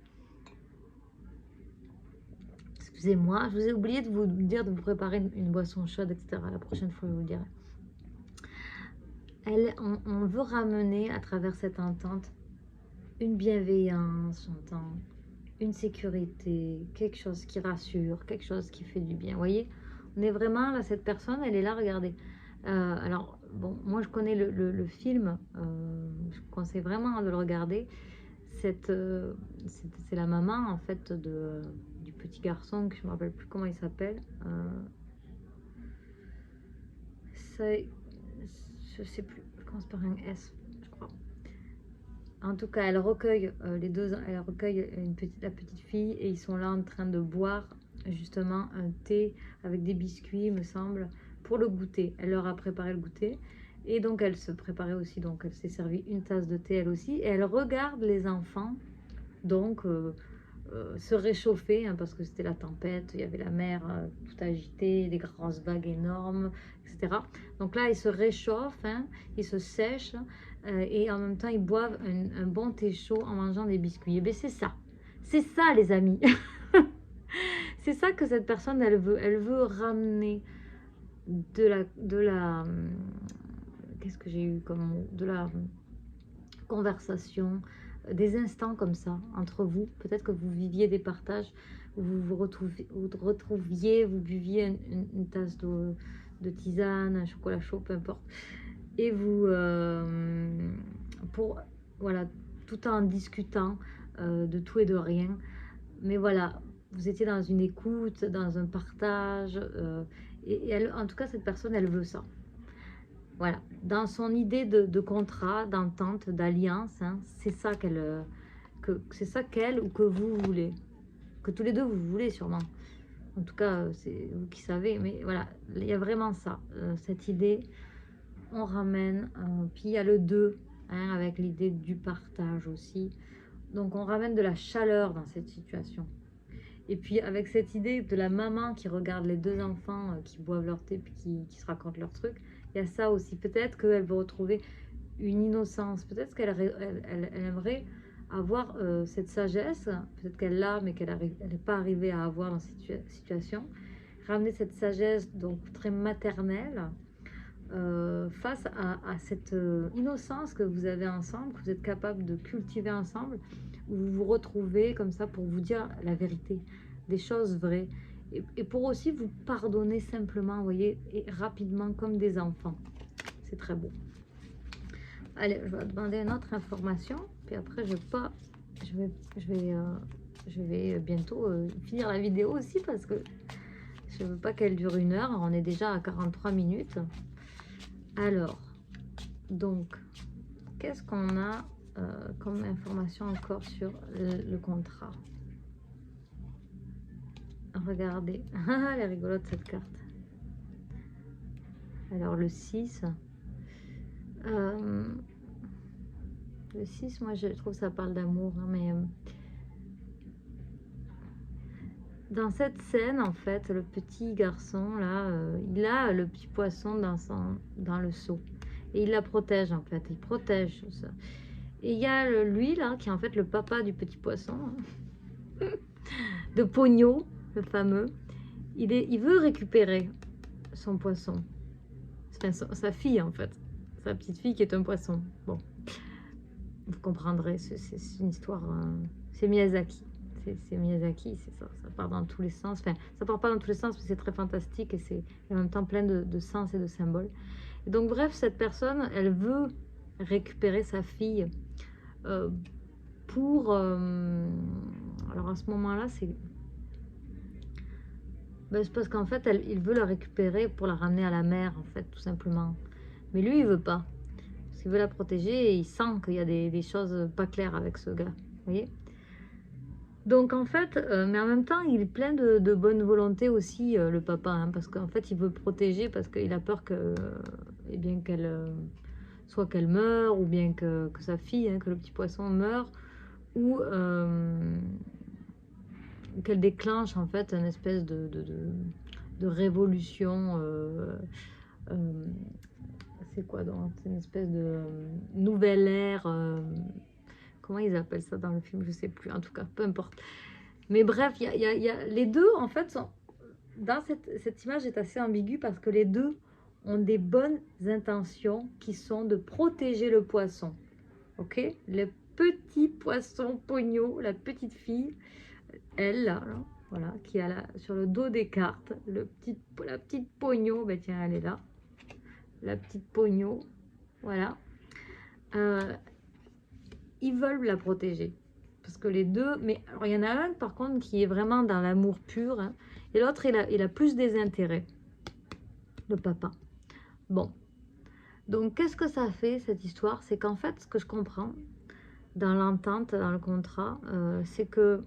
Excusez-moi, je vous ai oublié de vous dire de vous préparer une boisson chaude, etc. La prochaine fois, je vous le dirai. On veut ramener à travers cette entente une bienveillance, j'entends, une sécurité, quelque chose qui rassure, quelque chose qui fait du bien. Vous voyez, on est vraiment là, cette personne, elle est là, regardez. Alors, bon, moi je connais le film, je vous conseille vraiment de le regarder. C'est la maman en fait du petit garçon, que je ne me rappelle plus comment il s'appelle. Je sais plus, ça commence par un S, je crois. En tout cas, elle recueille elle recueille la petite fille et ils sont là en train de boire justement un thé avec des biscuits, me semble, pour le goûter. Elle leur a préparé le goûter et donc elle se préparait aussi, donc elle s'est servi une tasse de thé elle aussi et elle regarde les enfants donc se réchauffer hein, parce que c'était la tempête, il y avait la mer tout agitée, des grosses vagues énormes, etc. Donc là, ils se réchauffent, hein, ils se sèchent et en même temps, ils boivent un bon thé chaud en mangeant des biscuits. Et bien, c'est ça, les amis. C'est ça que cette personne, elle veut ramener de la qu'est-ce que j'ai eu comme mot, de la conversation, des instants comme ça entre vous. Peut-être que vous viviez des partages, vous retrouviez, vous buviez une tasse de tisane, un chocolat chaud, peu importe. Et vous, voilà, tout en discutant de tout et de rien. Mais voilà, vous étiez dans une écoute, dans un partage. Et elle, en tout cas, cette personne, elle veut ça. Voilà, dans son idée de contrat, d'entente, d'alliance, hein, c'est ça qu'elle ou que vous voulez, que tous les deux vous voulez sûrement. En tout cas, c'est vous qui savez, mais voilà, il y a vraiment ça, cette idée, on ramène, puis il y a le 2, hein, avec l'idée du partage aussi. Donc on ramène de la chaleur dans cette situation. Et puis avec cette idée de la maman qui regarde les deux enfants qui boivent leur thé puis qui se racontent leurs trucs, il y a ça aussi. Peut-être qu'elle veut retrouver une innocence. Peut-être qu'elle aimerait avoir cette sagesse. Peut-être qu'elle l'a, mais qu'elle n'est pas arrivée à avoir dans cette situation. Ramener cette sagesse donc très maternelle face à cette innocence que vous avez ensemble, que vous êtes capable de cultiver ensemble, où vous vous retrouvez comme ça pour vous dire la vérité, des choses vraies, et pour aussi vous pardonner simplement, vous voyez, et rapidement comme des enfants. C'est très beau. Allez, je vais demander une autre information, puis après je vais bientôt finir la vidéo aussi parce que je veux pas qu'elle dure 1 heure. On est déjà à 43 minutes. Alors, donc, qu'est-ce qu'on a comme information encore sur le contrat? Regardez, elle est rigolote cette carte. Alors le 6, le 6, moi je trouve ça parle d'amour, hein, mais dans cette scène en fait, le petit garçon là, il a le petit poisson dans le seau et il la protège en fait, il protège ça. Et il y a lui là qui est en fait le papa du petit poisson, hein, de Pogno, le fameux. Il veut récupérer son poisson, enfin, sa fille en fait, sa petite fille qui est un poisson. Bon, vous comprendrez, c'est une histoire, c'est Miyazaki. C'est Miyazaki, c'est ça, ça part dans tous les sens. Enfin, ça part pas dans tous les sens, mais c'est très fantastique et c'est en même temps plein de sens et de symboles. Et donc, bref, cette personne, elle veut récupérer sa fille pour... alors, à ce moment-là, c'est parce qu'en fait, il veut la récupérer pour la ramener à la mer, en fait, tout simplement. Mais lui, il veut pas. Parce qu'il veut la protéger et il sent qu'il y a des choses pas claires avec ce gars. Vous voyez? Donc en fait, mais en même temps, il est plein de bonne volonté aussi, le papa, hein, parce qu'en fait, il veut protéger parce qu'il a peur que, eh bien, soit qu'elle meure, ou bien que sa fille, hein, que le petit poisson meure, ou qu'elle déclenche en fait une espèce de révolution. C'est quoi donc? C'est une espèce de nouvelle ère. Comment ils appellent ça dans le film? Je sais plus. En tout cas, peu importe. Mais bref, les deux, en fait, dans cette image est assez ambiguë parce que les deux ont des bonnes intentions qui sont de protéger le poisson. Ok? Le petit poisson pogno, la petite fille, elle, là, voilà, qui a sur le dos des cartes, la petite pogno, ben tiens, elle est là. La petite pogno, voilà. Ils veulent la protéger. Parce que les deux, mais alors il y en a un par contre qui est vraiment dans l'amour pur, hein, et l'autre il a plus des intérêts, le papa. Bon, donc qu'est-ce que ça fait cette histoire? C'est qu'en fait, ce que je comprends dans l'entente, dans le contrat, c'est que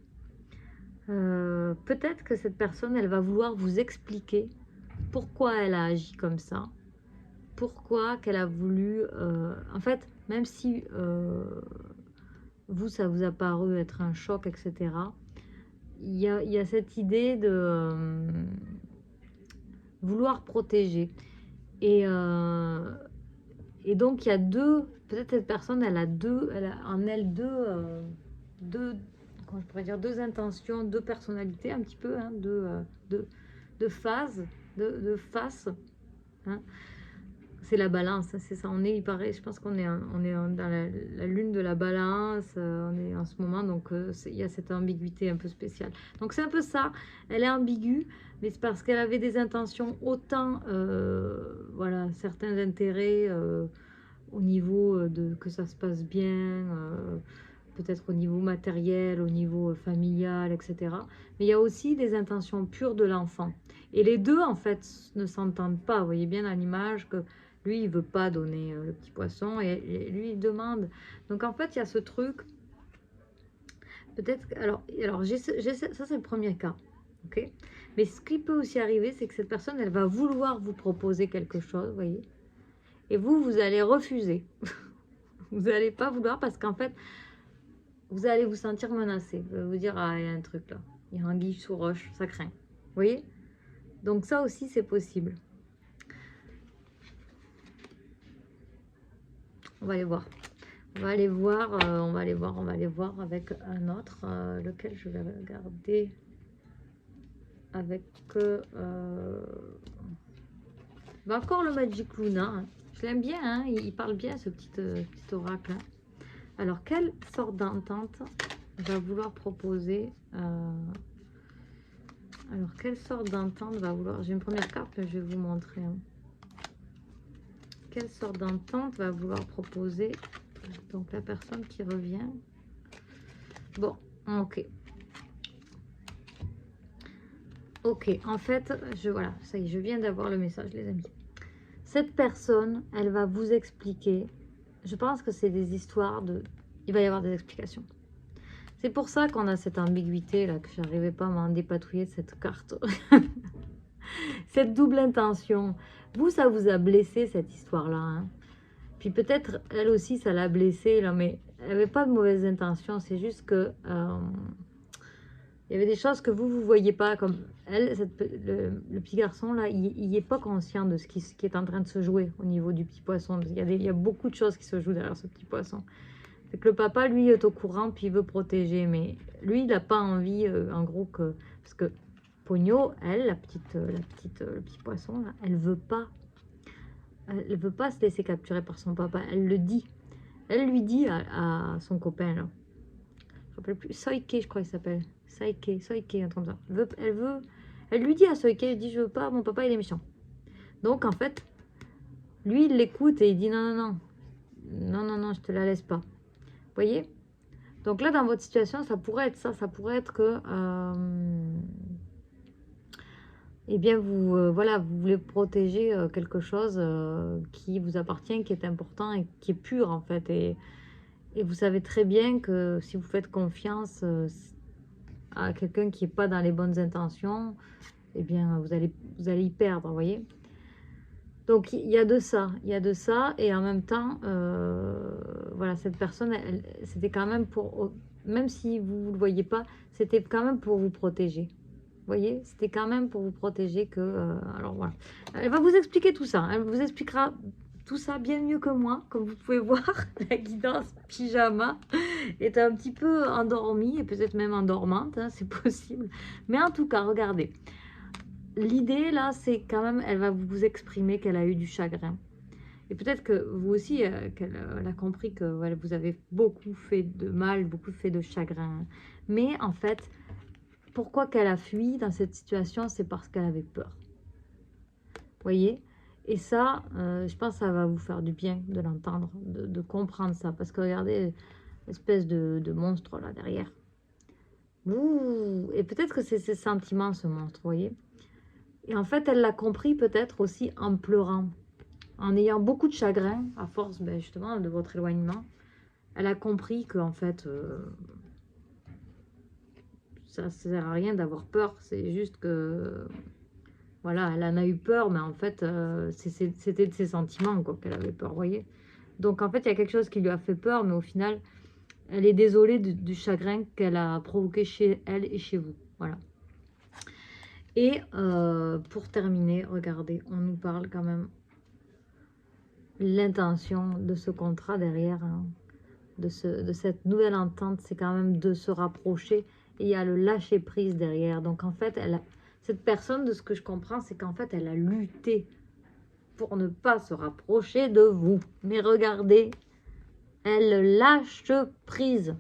peut-être que cette personne, elle va vouloir vous expliquer pourquoi elle a agi comme ça, pourquoi qu'elle a voulu, en fait, même si vous, ça vous a paru être un choc, etc., il y a cette idée de vouloir protéger. Et donc, il y a peut-être cette personne, elle a en elle comment je pourrais dire, deux intentions, deux personnalités, un petit peu, hein, deux phases, de faces. Hein. C'est la balance, c'est ça. Il paraît, je pense qu'on est, dans la lune de la balance, on est en ce moment, donc il y a cette ambiguïté un peu spéciale. Donc c'est un peu ça, elle est ambiguë, mais c'est parce qu'elle avait des intentions autant, voilà, certains intérêts au niveau que ça se passe bien, peut-être au niveau matériel, au niveau familial, etc. Mais il y a aussi des intentions pures de l'enfant. Et les deux, en fait, ne s'entendent pas. Vous voyez bien dans l'image que lui, il veut pas donner le petit poisson et lui, il demande. Donc, en fait, il y a ce truc. Peut-être. Alors ça, c'est le premier cas. Ok. Mais ce qui peut aussi arriver, c'est que cette personne, elle va vouloir vous proposer quelque chose, vous voyez. Et vous allez refuser. Vous n'allez pas vouloir parce qu'en fait, vous allez vous sentir menacé. Vous allez vous dire, ah, il y a un truc là. Il y a un anguille sous roche, ça craint. Vous voyez? Donc ça aussi, c'est possible. On va aller voir. On va aller voir, on va aller voir avec un autre, lequel je vais regarder avec encore le Magic Luna. Hein. Je l'aime bien, hein, il parle bien ce petit oracle. Hein. Alors, quelle sorte d'entente va vouloir proposer alors, quelle sorte d'entente va vouloir... J'ai une première carte que je vais vous montrer. Hein. Quelle sorte d'entente va vouloir proposer donc la personne qui revient. Bon, ok. Ok, en fait, voilà, ça y est, je viens d'avoir le message, les amis. Cette personne, elle va vous expliquer. Je pense que c'est des histoires de... Il va y avoir des explications. C'est pour ça qu'on a cette ambiguïté, là, que je n'arrivais pas à m'en dépatouiller de cette carte. Cette double intention. Vous, ça vous a blessé, cette histoire-là. Hein. Puis peut-être, elle aussi, ça l'a blessée, là, mais elle n'avait pas de mauvaises intentions. C'est juste que... il y avait des choses que vous ne voyez pas, comme elle, le petit garçon, là, il n'est pas conscient de ce qui est en train de se jouer au niveau du petit poisson. Il y a beaucoup de choses qui se jouent derrière ce petit poisson. C'est que le papa, lui, est au courant, puis il veut protéger. Mais lui, il n'a pas envie, en gros, que... Parce que Pogno, elle, le petit poisson, là, elle veut pas se laisser capturer par son papa. Elle le dit. Elle lui dit à son copain, là. Je ne me rappelle plus. Soike, je crois qu'il s'appelle. Soike, un truc comme ça. Elle lui dit à Soike, elle dit, je veux pas, mon papa, il est méchant. Donc, en fait, lui, il l'écoute et il dit, non, je te la laisse pas. Vous voyez? Donc là, dans votre situation, ça pourrait être ça. Ça pourrait être que... eh bien, voilà, vous voulez protéger quelque chose qui vous appartient, qui est important et qui est pur, en fait. Et vous savez très bien que si vous faites confiance à quelqu'un qui n'est pas dans les bonnes intentions, eh bien, vous allez y perdre, vous voyez. Donc, il y a de ça, il y a de ça, et en même temps, voilà, cette personne, c'était quand même pour, même si vous ne le voyez pas, c'était quand même pour vous protéger. Vous voyez, c'était quand même pour vous protéger que, alors voilà. Elle va vous expliquer tout ça, elle vous expliquera tout ça bien mieux que moi, comme vous pouvez voir, la guidance pyjama est un petit peu endormie, et peut-être même endormante, hein, c'est possible. Mais en tout cas, regardez. L'idée, là, c'est quand même, elle va vous exprimer qu'elle a eu du chagrin. Et peut-être que vous aussi, qu'elle a compris que voilà, vous avez beaucoup fait de mal, beaucoup fait de chagrin. Mais en fait, pourquoi qu'elle a fui dans cette situation, c'est parce qu'elle avait peur. Vous voyez? Et ça, je pense que ça va vous faire du bien de l'entendre, de comprendre ça. Parce que regardez, l'espèce de monstre là derrière. Ouh, et peut-être que c'est ses sentiments, ce monstre, vous voyez? Et en fait, elle l'a compris peut-être aussi en pleurant, en ayant beaucoup de chagrin, à force ben, justement de votre éloignement. Elle a compris que en fait, ça ne sert à rien d'avoir peur. C'est juste que, voilà, elle en a eu peur, mais en fait, c'était de ses sentiments quoi qu'elle avait peur, vous voyez. Donc en fait, il y a quelque chose qui lui a fait peur, mais au final, elle est désolée du chagrin qu'elle a provoqué chez elle et chez vous. Voilà. Et pour terminer, regardez, on nous parle quand même l'intention de ce contrat derrière, hein, de cette nouvelle entente, c'est quand même de se rapprocher. Et il y a le lâcher prise derrière. Donc en fait, cette personne, de ce que je comprends, c'est qu'en fait, elle a lutté pour ne pas se rapprocher de vous. Mais regardez, elle lâche prise.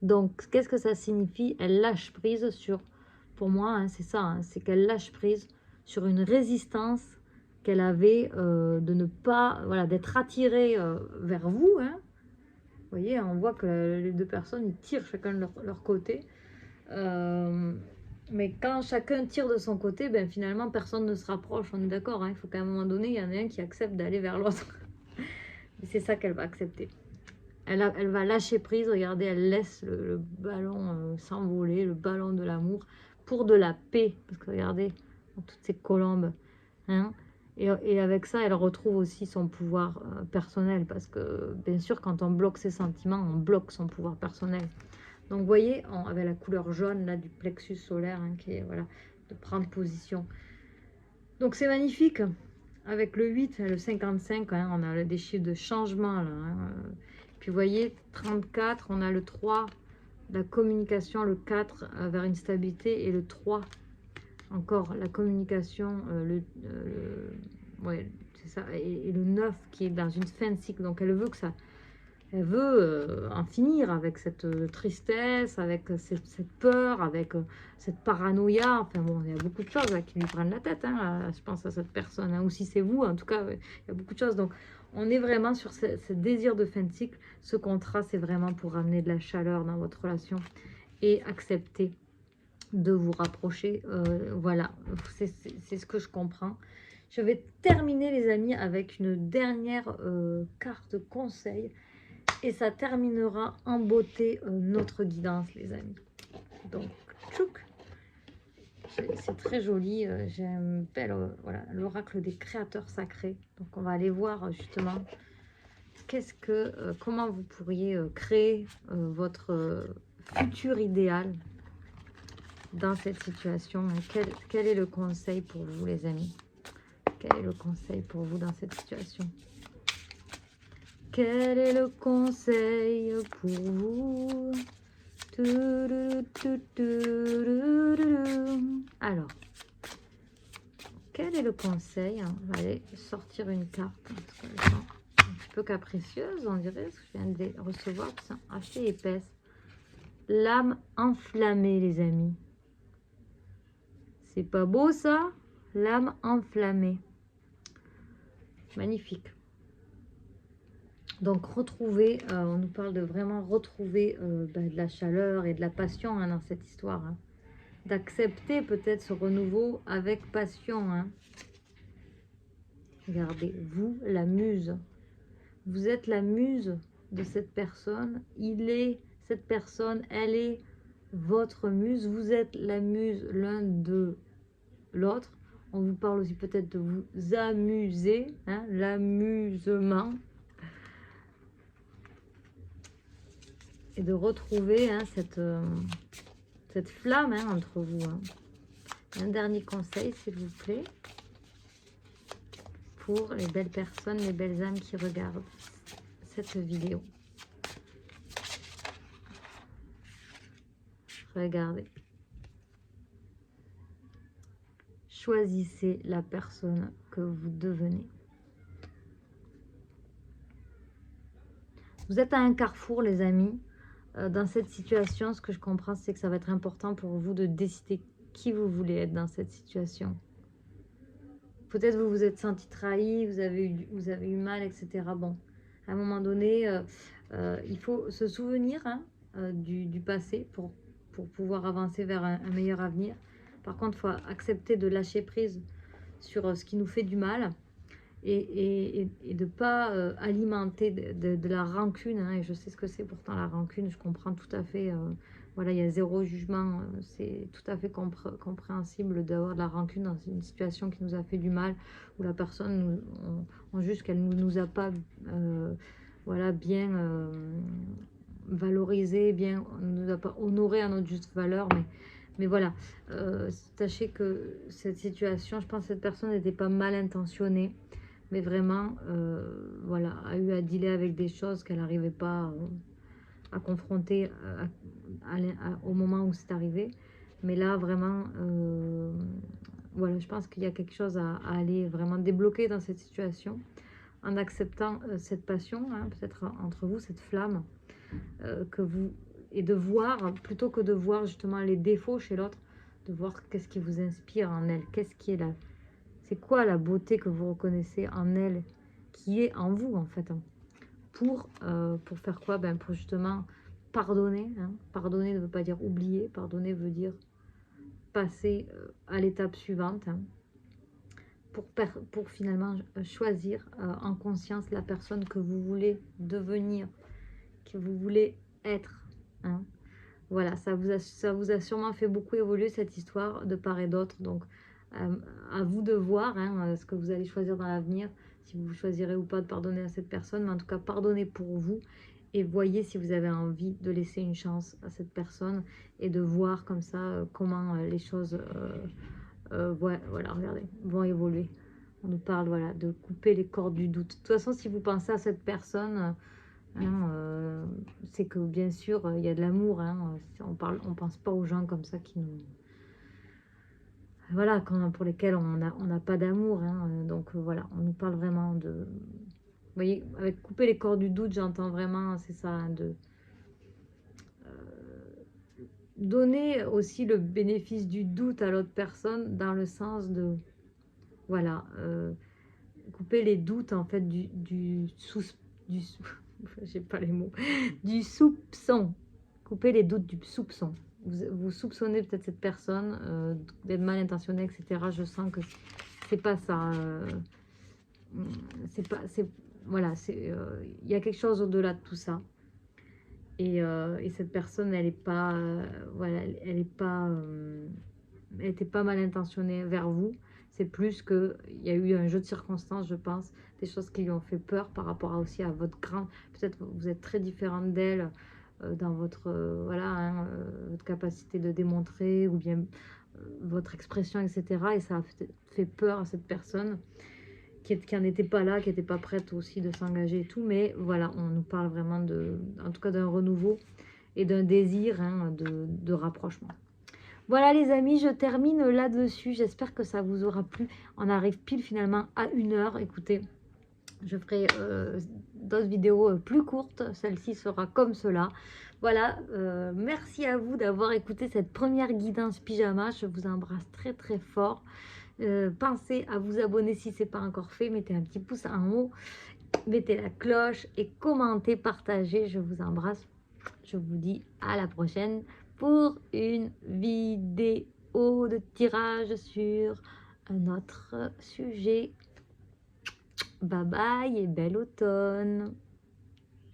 Donc, qu'est-ce que ça signifie? Elle lâche prise sur, pour moi, hein, c'est ça, hein, c'est qu'elle lâche prise sur une résistance qu'elle avait de ne pas, voilà, d'être attirée vers vous. Hein. Vous voyez, on voit que les deux personnes, ils tirent chacun de leur côté. Mais quand chacun tire de son côté, ben, finalement, personne ne se rapproche, on est d'accord. Hein, il faut qu'à un moment donné, il y en ait un qui accepte d'aller vers l'autre. C'est ça qu'elle va accepter. Elle va lâcher prise, regardez, elle laisse le ballon s'envoler, le ballon de l'amour, pour de la paix. Parce que regardez, toutes ces colombes. Hein, et avec ça, elle retrouve aussi son pouvoir personnel. Parce que, bien sûr, quand on bloque ses sentiments, on bloque son pouvoir personnel. Donc, vous voyez, avec la couleur jaune là, du plexus solaire, hein, qui est, voilà, de prendre position. Donc, c'est magnifique. Avec le 8 et le 55, hein, on a des chiffres de changement là. Hein. Puis vous voyez, 34, on a le 3, la communication, le 4 vers une stabilité, et le 3, encore la communication, ouais, c'est ça, et le 9 qui est dans une fin de cycle. Donc elle veut que ça, elle veut en finir avec cette tristesse, avec cette peur, avec cette paranoïa. Enfin bon, il y a beaucoup de choses là, qui lui prennent la tête, hein, je pense à cette personne. Hein, ou si c'est vous, en tout cas, il y a beaucoup de choses. Donc on est vraiment sur ce désir de fin de cycle. Ce contrat, c'est vraiment pour amener de la chaleur dans votre relation et accepter de vous rapprocher. Voilà, c'est ce que je comprends. Je vais terminer, les amis, avec une dernière carte conseil. Et ça terminera en beauté notre guidance, les amis. Donc, tchouk. C'est très joli. J'aime voilà, l'oracle des créateurs sacrés. Donc, on va aller voir justement comment vous pourriez créer votre futur idéal dans cette situation. Quel est le conseil pour vous, les amis? Quel est le conseil pour vous dans cette situation? Quel est le conseil pour vous? Alors, quel est le conseil? On va aller sortir une carte, parce qu'elles sont un petit peu capricieuses, on dirait, parce que je viens de les recevoir, qui sont assez épaisses. L'âme enflammée, les amis. C'est pas beau, ça? L'âme enflammée. Magnifique. Donc retrouver, on nous parle de vraiment retrouver de la chaleur et de la passion, hein, dans cette histoire. Hein. d'accepter peut-être ce renouveau avec passion. Hein. Regardez, vous, la muse. Vous êtes la muse de cette personne. Cette personne, elle est votre muse. Vous êtes la muse l'un de l'autre. On vous parle aussi peut-être de vous amuser, hein, l'amusement. Et de retrouver hein, cette flamme hein, entre vous. Hein. Un dernier conseil, s'il vous plaît, pour les belles personnes, les belles âmes qui regardent cette vidéo. Regardez. Choisissez la personne que vous devenez. Vous êtes à un carrefour, les amis. Dans cette situation, ce que je comprends, c'est que ça va être important pour vous de décider qui vous voulez être dans cette situation. Peut-être vous vous êtes senti trahi, vous avez eu mal, etc. Bon, à un moment donné, il faut se souvenir hein, du passé pour pouvoir avancer vers un meilleur avenir. Par contre, il faut accepter de lâcher prise sur ce qui nous fait du mal et de ne pas alimenter de la rancune. Hein, et je sais ce que c'est pourtant la rancune, je comprends tout à fait. Voilà, il y a zéro jugement. C'est tout à fait compréhensible d'avoir de la rancune dans une situation qui nous a fait du mal, où la personne, on juge qu'elle ne nous a pas voilà, bien valorisé, bien, ne nous a pas honoré à notre juste valeur. Mais voilà, sachez que cette situation, je pense que cette personne n'était pas mal intentionnée, mais vraiment, voilà, a eu à dealer avec des choses qu'elle n'arrivait pas à confronter au moment où c'est arrivé. Mais là, vraiment, voilà, je pense qu'il y a quelque chose à aller vraiment débloquer dans cette situation, en acceptant cette passion, hein, peut-être entre vous, cette flamme, que vous... Et de voir, plutôt que de voir justement les défauts chez l'autre, de voir qu'est-ce qui vous inspire en elle, qu'est-ce qui est là. C'est quoi la beauté que vous reconnaissez en elle, qui est en vous en fait, hein. Pour faire quoi? Ben, pour justement pardonner. Hein. Pardonner ne veut pas dire oublier, pardonner veut dire passer à l'étape suivante. Hein. Pour finalement choisir en conscience la personne que vous voulez devenir, que vous voulez être. Hein. Voilà, ça vous a sûrement fait beaucoup évoluer cette histoire de part et d'autre. Donc, à vous de voir hein, ce que vous allez choisir dans l'avenir, si vous choisirez ou pas de pardonner à cette personne. Mais en tout cas, pardonnez pour vous et voyez si vous avez envie de laisser une chance à cette personne et de voir comme ça comment les choses ouais, voilà, regardez, vont évoluer. On nous parle voilà, de couper les cordes du doute. De toute façon, si vous pensez à cette personne... Hein, c'est que bien sûr il y a de l'amour, hein, on pense pas aux gens comme ça qui nous voilà, pour lesquels on n'a pas d'amour, hein, donc voilà, on nous parle vraiment de, vous voyez, avec couper les cordes du doute, j'entends vraiment, c'est ça, hein, de donner aussi le bénéfice du doute à l'autre personne, dans le sens de voilà, couper les doutes en fait du j'ai pas les mots, du soupçon. Couper les doutes du soupçon. Vous soupçonnez peut-être cette personne d'être mal intentionnée, etc. Je sens que c'est pas ça. Voilà, il y a quelque chose au-delà de tout ça. Et cette personne, elle est pas, voilà, elle était pas mal intentionnée vers vous. C'est plus qu'il y a eu un jeu de circonstances, je pense, des choses qui lui ont fait peur par rapport aussi à votre grande... Peut-être vous êtes très différente d'elle dans votre, voilà, hein, votre capacité de démontrer ou bien votre expression, etc. Et ça a fait peur à cette personne qui n'en était pas là, qui n'était pas prête aussi de s'engager et tout. Mais voilà, on nous parle vraiment en tout cas d'un renouveau et d'un désir hein, de rapprochement. Voilà les amis, je termine là-dessus. J'espère que ça vous aura plu. On arrive pile finalement à 1 heure. Écoutez, je ferai d'autres vidéos plus courtes. Celle-ci sera comme cela. Voilà, merci à vous d'avoir écouté cette première guidance pyjama. Je vous embrasse très très fort. Pensez à vous abonner si ce n'est pas encore fait. Mettez un petit pouce en haut. Mettez la cloche et commentez, partagez. Je vous embrasse. Je vous dis à la prochaine pour une vidéo. vidéo de tirage sur un autre sujet. Bye bye et bel automne.